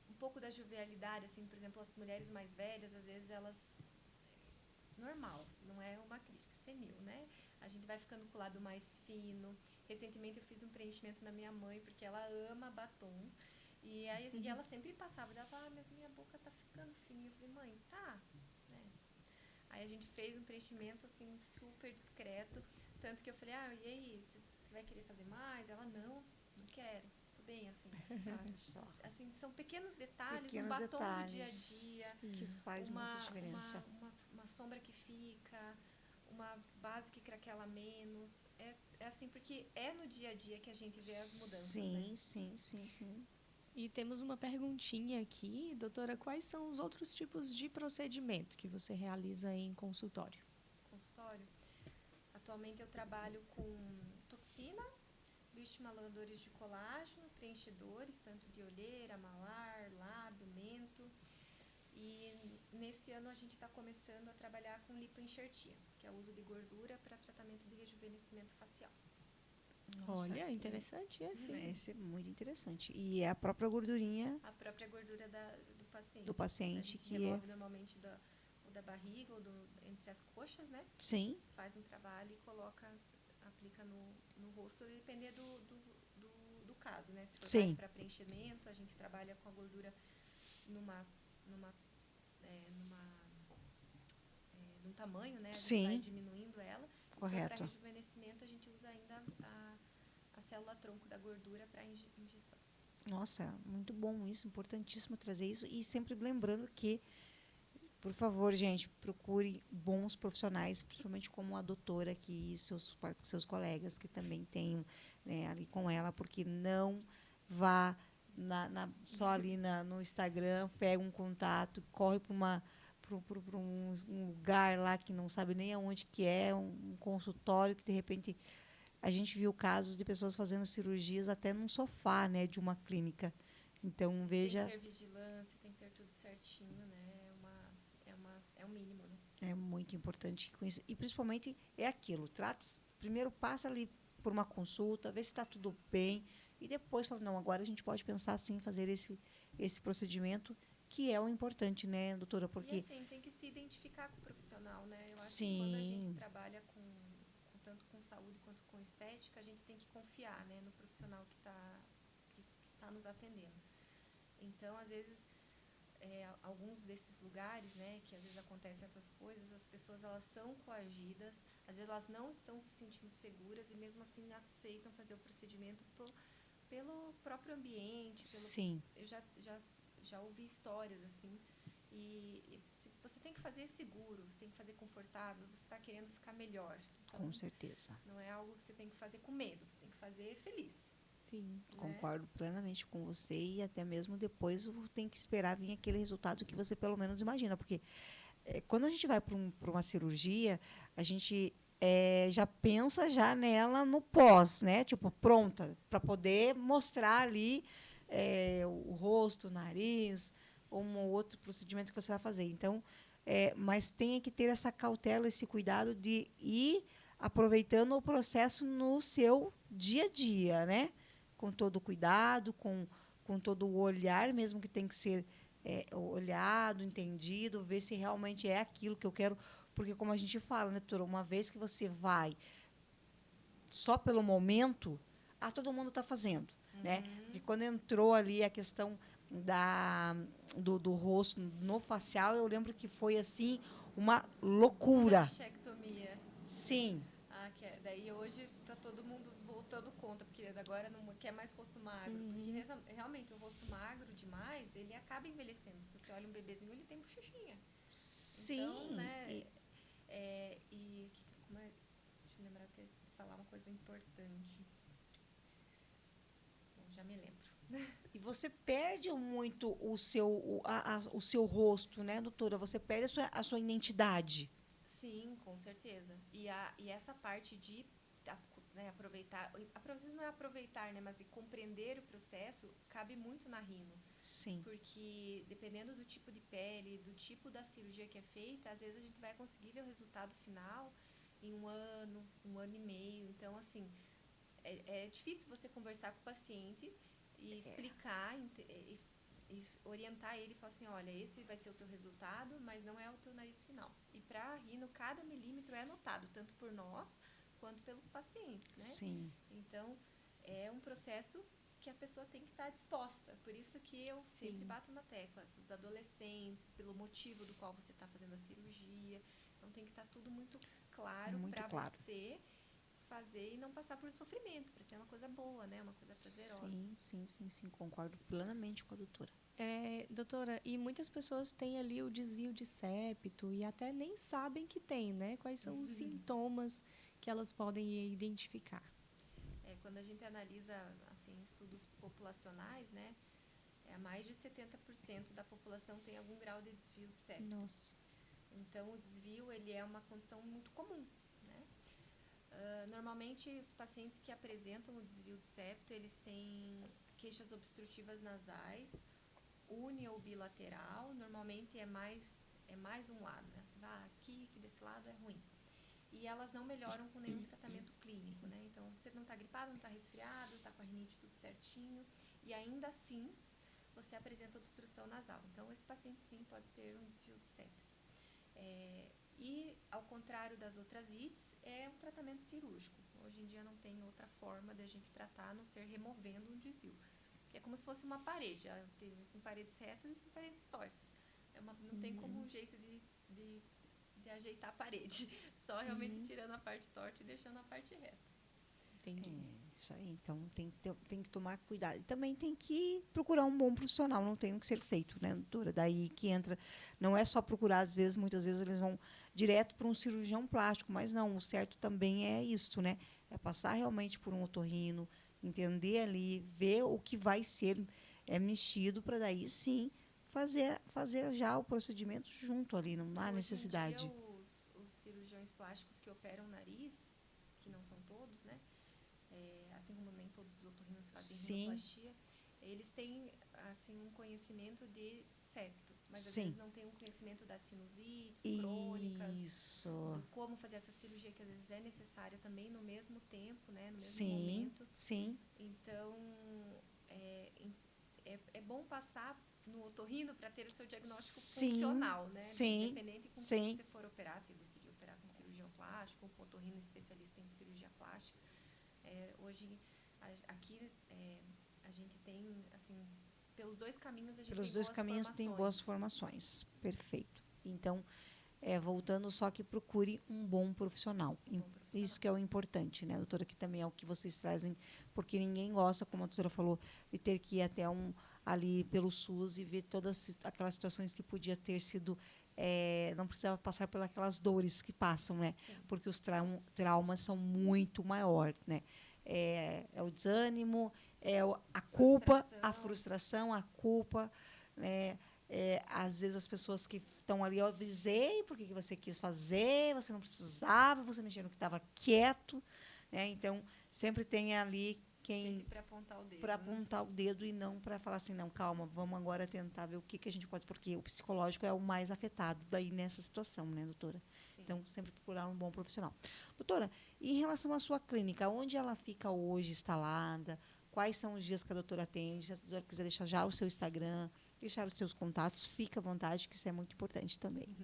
um pouco da jovialidade, assim, por exemplo, as mulheres mais velhas, às vezes elas normal, não é uma crítica, senil, né? A gente vai ficando com o lado mais fino. Recentemente eu fiz um preenchimento na minha mãe, porque ela ama batom. E aí e ela sempre passava, ela falava, mas minha boca tá ficando fininha. Eu falei, mãe, tá, né? Aí a gente fez um preenchimento, assim, super discreto. Tanto que eu falei, e aí, você vai querer fazer mais? Ela, não quero. Bem, assim, assim, são pequenos detalhes, um batom do dia a dia, que faz muita diferença. Uma sombra que fica, uma base que craquela menos. É assim, porque é no dia a dia que a gente vê as mudanças. Sim. E temos uma perguntinha aqui, doutora, quais são os outros tipos de procedimento que você realiza em consultório? Atualmente eu trabalho com toxina, bioestimuladores de colágeno, preenchedores, tanto de olheira, malar, lábio, mento. E nesse ano a gente está começando a trabalhar com lipoenxertia, que é o uso de gordura para tratamento de rejuvenescimento facial. Nossa, olha, interessante esse. Esse é muito interessante. E é a própria gordurinha. A própria gordura do paciente. Do paciente, A gente que remove normalmente o da barriga ou entre as coxas, né? Sim. Faz um trabalho e aplica no rosto, depender do caso, né? Se for mais Sim. para preenchimento, a gente trabalha com a gordura numa, numa, num tamanho, né? A gente vai Sim. diminuindo ela. E Correto. se for para rejuvenescimento, a gente usa ainda a célula-tronco da gordura para injeção. Nossa, muito bom isso, importantíssimo trazer isso. E sempre lembrando que, por favor, gente, procure bons profissionais, principalmente como a doutora aqui e seus colegas que também tenham, né, ali com ela, porque não vá só ali no Instagram, pega um contato, corre para um lugar lá que não sabe nem aonde que é, um consultório que, de repente, a gente viu casos de pessoas fazendo cirurgias até num sofá, né, de uma clínica. Então, veja... Tem que ter vigilância, tem que ter tudo certinho, né? É o mínimo, né? É muito importante com isso. E, principalmente, é aquilo. Primeiro, passa ali por uma consulta, vê se está tudo bem. E depois fala, não, agora a gente pode pensar, sim, fazer esse procedimento, que é o importante, né, doutora? Porque... E, assim, tem que se identificar com o profissional, né? Eu acho que quando a gente Sim. trabalha tanto com saúde quanto com estética, a gente tem que confiar, né, no profissional que está nos atendendo. Então, às vezes, alguns desses lugares, né, que às vezes acontecem essas coisas, as pessoas elas são coagidas, às vezes elas não estão se sentindo seguras e mesmo assim aceitam fazer o procedimento pelo próprio ambiente. Sim. Eu já ouvi histórias assim. E você tem que fazer seguro, você tem que fazer confortável, você está querendo ficar melhor. Então, Com certeza. não é algo que você tem que fazer com medo, você tem que fazer feliz. Sim. Né? Concordo plenamente com você e até mesmo depois tem que esperar vir aquele resultado que você pelo menos imagina, porque quando a gente vai para uma cirurgia, a gente já pensa já nela no pós, né? Tipo, pronta, para poder mostrar ali o rosto, o nariz, ou um outro procedimento que você vai fazer. Então, mas tem que ter essa cautela, esse cuidado de ir aproveitando o processo no seu dia a dia, né? Com todo o cuidado, com todo o olhar, mesmo que tem que ser olhado, entendido, ver se realmente é aquilo que eu quero. Porque, como a gente fala, né, doutora, uma vez que você vai só pelo momento, todo mundo está fazendo. Né? E quando entrou ali a questão do rosto no facial, eu lembro que foi assim uma loucura. A bichectomia. Sim. Daí hoje tá todo mundo voltando conta, porque agora não quer mais rosto magro. Porque realmente o rosto magro demais, ele acaba envelhecendo. Se você olha um bebezinho, ele tem bochechinha. Sim. Então, né? Deixa eu lembrar que eu ia falar uma coisa importante. Bom, já me lembro. E você perde muito o seu rosto, né, doutora? Você perde a sua identidade. Sim, com certeza. E essa parte de aproveitar, às vezes não é aproveitar, né, mas compreender o processo, cabe muito na Rino. Sim. Porque dependendo do tipo de pele, do tipo da cirurgia que é feita, às vezes a gente vai conseguir ver o resultado final em um ano e meio. Então, assim, é difícil você conversar com o paciente e explicar e orientar ele e falar assim, olha, esse vai ser o teu resultado, mas não é o teu nariz final. E para a Rino, cada milímetro é anotado, tanto por nós quanto pelos pacientes, né? Sim. Então, é um processo que a pessoa tem que estar disposta. Por isso que eu sempre bato na tecla. Os adolescentes, pelo motivo do qual você está fazendo a cirurgia. Então, tem que estar tudo muito claro para você fazer e não passar por sofrimento, para ser uma coisa boa, né? Uma coisa prazerosa. Sim. Concordo plenamente com a doutora. Doutora, e muitas pessoas têm ali o desvio de septo e até nem sabem que tem, né? Quais são os sintomas que elas podem identificar? Quando a gente analisa assim, estudos populacionais, né? Mais de 70% da população tem algum grau de desvio de septo. Nossa. Então, o desvio ele é uma condição muito comum, né? Normalmente, os pacientes que apresentam o desvio de septo, eles têm queixas obstrutivas nasais, uni ou bilateral. Normalmente é mais um lado, né? Você vai aqui, que desse lado é ruim. E elas não melhoram com nenhum tratamento clínico, né? Então, você não está gripado, não está resfriado, está com a rinite tudo certinho. E ainda assim, você apresenta obstrução nasal. Então, esse paciente, sim, pode ter um desvio de septo. E, ao contrário das outras ites, é um tratamento cirúrgico. Hoje em dia não tem outra forma de a gente tratar, a não ser removendo um desvio. Que é como se fosse uma parede. Existem paredes retas e existem paredes tortas. Não tem como um jeito de ajeitar a parede. Só realmente tirando a parte torta e deixando a parte reta. Entendi. Isso aí, então tem que tomar cuidado. E também tem que procurar um bom profissional, não tem o que ser feito, né, doutora? Daí que entra, não é só procurar, muitas vezes eles vão direto para um cirurgião plástico, mas não, o certo também é isso, né? É passar realmente por um otorrino, entender ali, ver o que vai ser mexido, para daí sim fazer já o procedimento junto ali, não há necessidade. Hoje em dia, os cirurgiões plásticos que operam nariz, que não são todos, né? Assim como nem todos os otorrinos fazem rinoplastia, eles têm assim, um conhecimento de septo, mas às vezes não tem um conhecimento das sinusites crônicas, de como fazer essa cirurgia, que às vezes é necessária também no mesmo tempo, né, no mesmo momento. Sim. Então, é bom passar no otorrino para ter o seu diagnóstico funcional, né? Independente com quem você for operar, se decidir operar com cirurgião plástico, com otorrino especialista em cirurgia plástica. Hoje, aqui, a gente tem, assim, pelos dois caminhos, tem boas formações. Perfeito. Então, voltando só que procure um bom profissional. Isso que é o importante, né, doutora, que também é o que vocês trazem, porque ninguém gosta, como a doutora falou, de ter que ir até ali pelo SUS e ver todas aquelas situações que podia ter sido, não precisava passar pelas dores que passam, né? Sim. Porque os traumas são muito maiores, né? É o desânimo, a culpa, a frustração, a culpa, né? Às vezes as pessoas que estão ali, eu avisei porque que você quis fazer, você não precisava, você mexia no que estava quieto, né? Então sempre tem ali quem para apontar o dedo e não para falar assim, não, calma, vamos agora tentar ver o que a gente pode, porque o psicológico é o mais afetado daí nessa situação, né, doutora? Sim. Então sempre procurar um bom profissional. Doutora, em relação à sua clínica, onde ela fica hoje instalada? Quais são os dias que a doutora atende? Se a doutora quiser deixar já o seu Instagram, deixar os seus contatos, fica à vontade, que isso é muito importante também.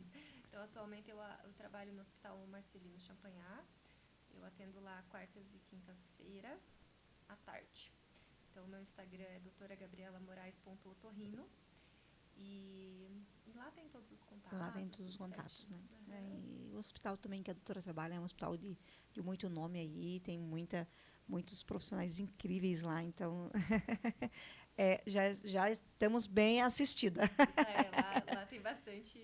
Então, atualmente, eu trabalho no Hospital Marcelino Champagnat. Eu atendo lá quartas e quintas-feiras, à tarde. Então, o meu Instagram é doutoragabrielamorais.otorrino. E lá tem todos os contatos. Lá tem todos os contatos, né? E o hospital também que a doutora trabalha é um hospital de muito nome aí, tem muitos profissionais incríveis lá, então já estamos bem assistida. Lá tem bastante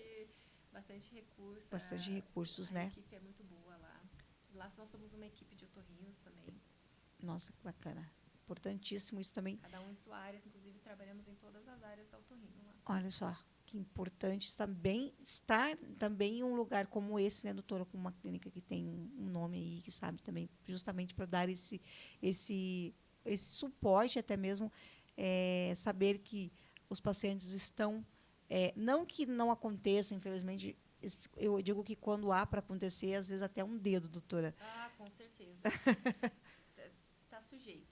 recurso. Bastante recursos, né? A equipe é muito boa lá. Lá nós somos uma equipe de otorrinos também. Nossa, que bacana. Importantíssimo isso também. Cada um em sua área, inclusive trabalhamos em todas as áreas da otorrino lá. Olha só, que importante também estar também em um lugar como esse, né, doutora, com uma clínica que tem um nome aí, que sabe também, justamente para dar esse suporte, até mesmo saber que os pacientes estão, não que não aconteça, infelizmente, eu digo que quando há para acontecer, às vezes até um dedo, doutora. Ah, com certeza.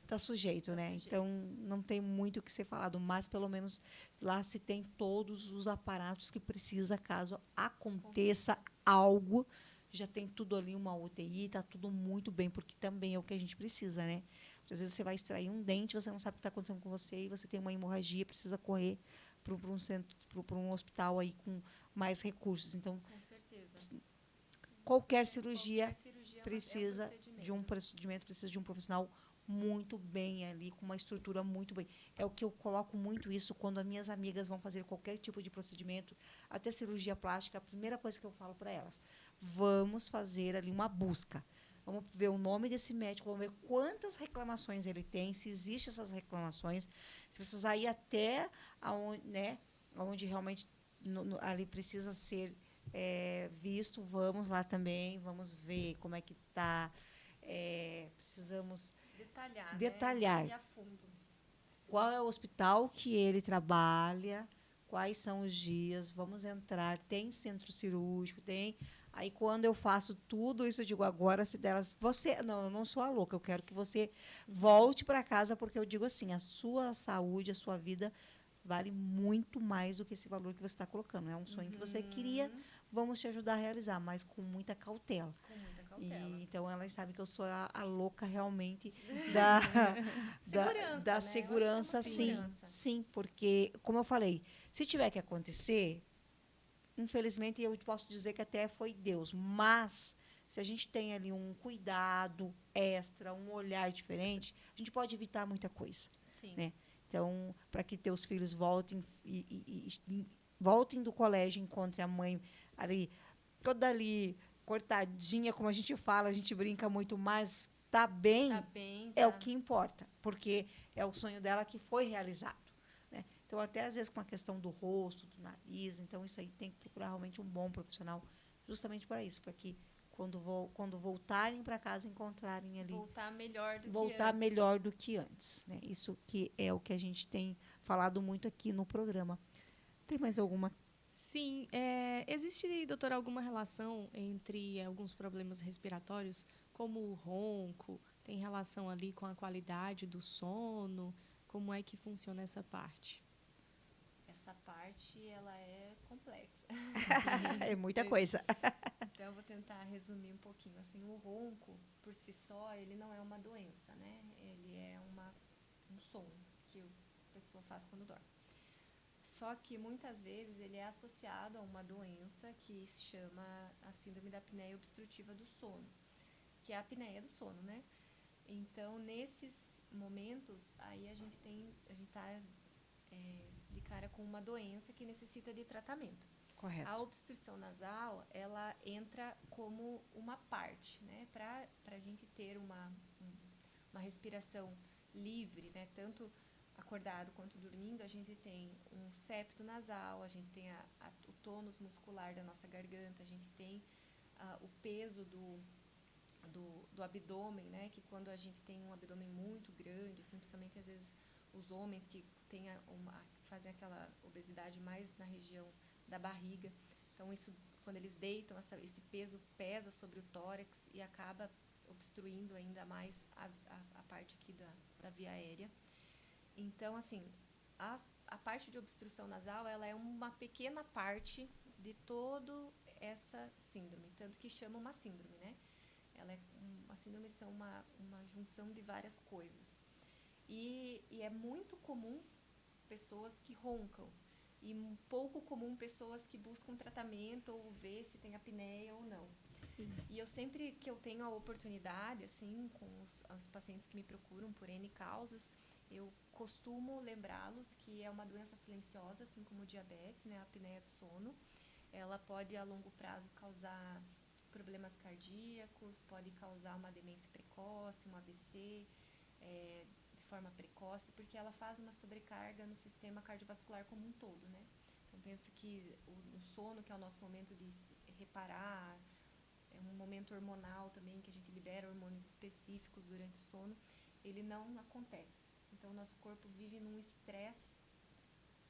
Está sujeito, né? Sujeito. Então, não tem muito o que ser falado, mas, pelo menos, lá se tem todos os aparatos que precisa, caso aconteça algo, já tem tudo ali, uma UTI, está tudo muito bem, porque também é o que a gente precisa, né? Às vezes você vai extrair um dente, você não sabe o que está acontecendo com você, e você tem uma hemorragia, precisa correr para um hospital aí com mais recursos. Então, com certeza. Qualquer cirurgia precisa é de um procedimento, precisa de um profissional muito bem ali, com uma estrutura muito bem. É o que eu coloco muito isso quando as minhas amigas vão fazer qualquer tipo de procedimento, até cirurgia plástica, a primeira coisa que eu falo para elas, vamos fazer ali uma busca. Vamos ver o nome desse médico, vamos ver quantas reclamações ele tem, se existem essas reclamações, se precisar ir até aonde, né, onde realmente ali precisa ser visto, vamos lá também, vamos ver como é que está. Precisamos detalhar Né? E a fundo. Qual é o hospital que ele trabalha, quais são os dias, vamos entrar, tem centro cirúrgico, tem. Aí, quando eu faço tudo isso, eu digo, agora, se delas... eu não sou a louca, eu quero que você volte para casa, porque eu digo assim, a sua saúde, a sua vida vale muito mais do que esse valor que você está colocando. É um sonho que você queria, vamos te ajudar a realizar, mas com muita cautela. Com muita cautela. E, então, elas sabem que eu sou a louca realmente da, Segurança, da né? segurança, Eu acho que é sim. uma segurança. Sim, porque, como eu falei, se tiver que acontecer, infelizmente, eu posso dizer que até foi Deus, mas se a gente tem ali um cuidado extra, um olhar diferente, a gente pode evitar muita coisa, Sim. né? Então, para que teus filhos voltem voltem do colégio, encontrem a mãe ali, toda ali cortadinha, como a gente fala, a gente brinca muito, mas tá bem, Tá bem, é tá. o que importa, porque é o sonho dela que foi realizado, né? Então, até às vezes com a questão do rosto, do nariz, então isso aí tem que procurar realmente um bom profissional, justamente para isso, para que quando voltarem para casa encontrarem ali Voltar melhor do que voltar antes. melhor do que antes, né? Isso que é o que a gente tem falado muito aqui no programa. Tem mais alguma? Sim, existe, doutora, alguma relação entre alguns problemas respiratórios, como o ronco, tem relação ali com a qualidade do sono? Como é que funciona essa parte? Essa parte, ela é complexa. É muita coisa. Então, eu vou tentar resumir um pouquinho. Assim, o ronco, por si só, ele não é uma doença, né? Ele é um som que a pessoa faz quando dorme. Só que, muitas vezes, ele é associado a uma doença que se chama a síndrome da apneia obstrutiva do sono, que é a apneia do sono, né? Então, nesses momentos, aí a gente está de cara com uma doença que necessita de tratamento. Correto. A obstrução nasal, ela entra como uma parte, né? Para a gente ter uma respiração livre, né? Tanto acordado quanto dormindo, a gente tem um septo nasal, a gente tem o tônus muscular da nossa garganta, a gente tem o peso do abdômen, né? Que quando a gente tem um abdômen muito grande, assim, principalmente às vezes os homens que fazem aquela obesidade mais na região da barriga. Então, isso, quando eles deitam, esse peso pesa sobre o tórax e acaba obstruindo ainda mais a parte aqui da via aérea. Então, assim, a parte de obstrução nasal, ela é uma pequena parte de toda essa síndrome, tanto que chama uma síndrome, né? Uma síndrome são uma junção de várias coisas. E é muito comum pessoas que roncam. E pouco comum pessoas que buscam tratamento ou ver se tem apneia ou não. Sim. E eu sempre que eu tenho a oportunidade, assim, com os pacientes que me procuram por N causas, eu costumo lembrá-los que é uma doença silenciosa, assim como o diabetes, né, a apneia do sono. Ela pode, a longo prazo, causar problemas cardíacos, pode causar uma demência precoce, um AVC, de forma precoce, porque ela faz uma sobrecarga no sistema cardiovascular como um todo, né? Então, pensa que o sono, que é o nosso momento de reparar, é um momento hormonal também, que a gente libera hormônios específicos durante o sono, ele não acontece. Então, o nosso corpo vive num estresse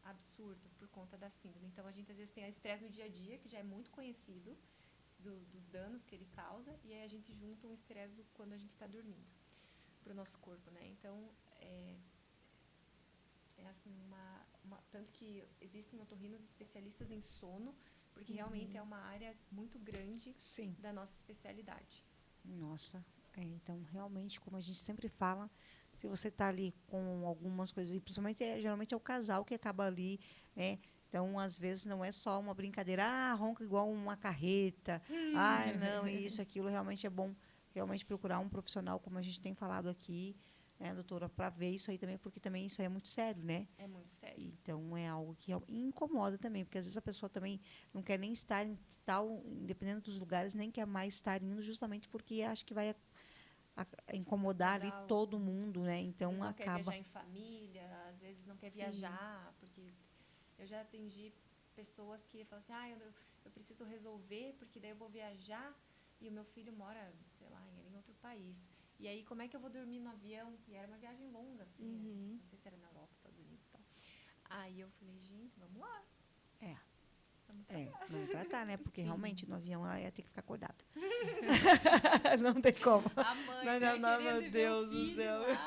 absurdo por conta da síndrome. Então, a gente às vezes tem estresse no dia a dia, que já é muito conhecido, dos danos que ele causa, e aí a gente junta um estresse quando a gente está dormindo para o nosso corpo, né? Então, é assim, tanto que existem otorrinos especialistas em sono, porque realmente é uma área muito grande Sim. da nossa especialidade. Nossa, então realmente, como a gente sempre fala, se você está ali com algumas coisas, e principalmente geralmente é o casal que acaba ali, né? Então, às vezes, não é só uma brincadeira, ronca igual uma carreta, não, isso, aquilo, realmente é bom realmente procurar um profissional, como a gente tem falado aqui, né, doutora, para ver isso aí também, porque também isso aí é muito sério, né? É muito sério. Então, é algo que incomoda também, porque às vezes a pessoa também não quer nem estar em tal, independente dos lugares, nem quer mais estar indo, justamente porque acha que vai incomodar ali todo mundo, né? Então, às vezes não acaba... quer viajar em família, às vezes não quer Sim. viajar, porque eu já atendi pessoas que falam assim, eu preciso resolver, porque daí eu vou viajar e o meu filho mora, sei lá, em outro país. E aí, como é que eu vou dormir no avião? E era uma viagem longa, assim, não sei se era na Europa, Estados Unidos e tal. Aí eu falei, gente, vamos lá. Vamos tratar, né? Porque Sim. realmente no avião ela ia ter que ficar acordada. Não tem como. A mãe, né, Não, querendo meu ver Deus o do filho céu. lá,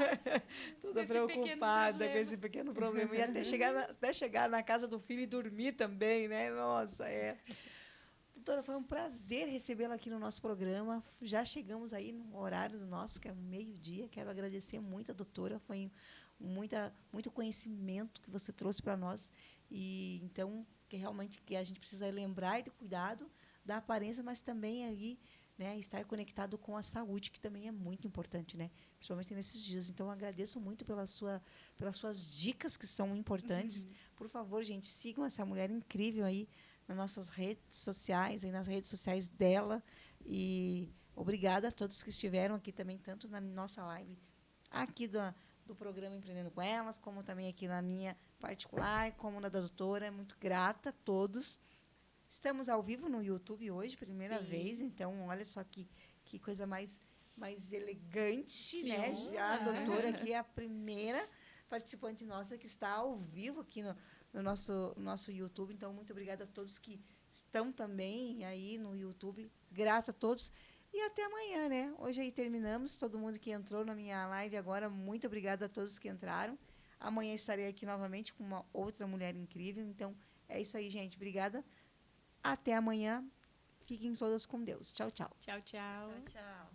Toda esse pequeno preocupada com problema. esse pequeno problema. E até chegar na casa do filho e dormir também, né? Nossa, Doutora, foi um prazer recebê-la aqui no nosso programa. Já chegamos aí no horário do nosso, que é o meio-dia. Quero agradecer muito a doutora. Foi muito conhecimento que você trouxe para nós. E então, que realmente que a gente precisa lembrar do cuidado da aparência, mas também aí, né, estar conectado com a saúde, que também é muito importante, né? Principalmente nesses dias. Então, agradeço muito pelas suas dicas, que são importantes. Por favor, gente, sigam essa mulher incrível aí nas nossas redes sociais, aí nas redes sociais dela. E obrigada a todos que estiveram aqui também, tanto na nossa live aqui do programa Empreendendo com Elas, como também aqui na minha particular, como na da doutora. Muito grata a todos. Estamos ao vivo no YouTube hoje, primeira Sim. vez, então olha só que coisa mais elegante, Sim. né? Já a doutora aqui é a primeira participante nossa que está ao vivo aqui no nosso YouTube. Então, muito obrigada a todos que estão também aí no YouTube. Grata a todos. E até amanhã, né? Hoje aí terminamos. Todo mundo que entrou na minha live agora, muito obrigada a todos que entraram. Amanhã estarei aqui novamente com uma outra mulher incrível. Então, é isso aí, gente. Obrigada. Até amanhã. Fiquem todas com Deus. Tchau, tchau. Tchau, tchau. Tchau, tchau.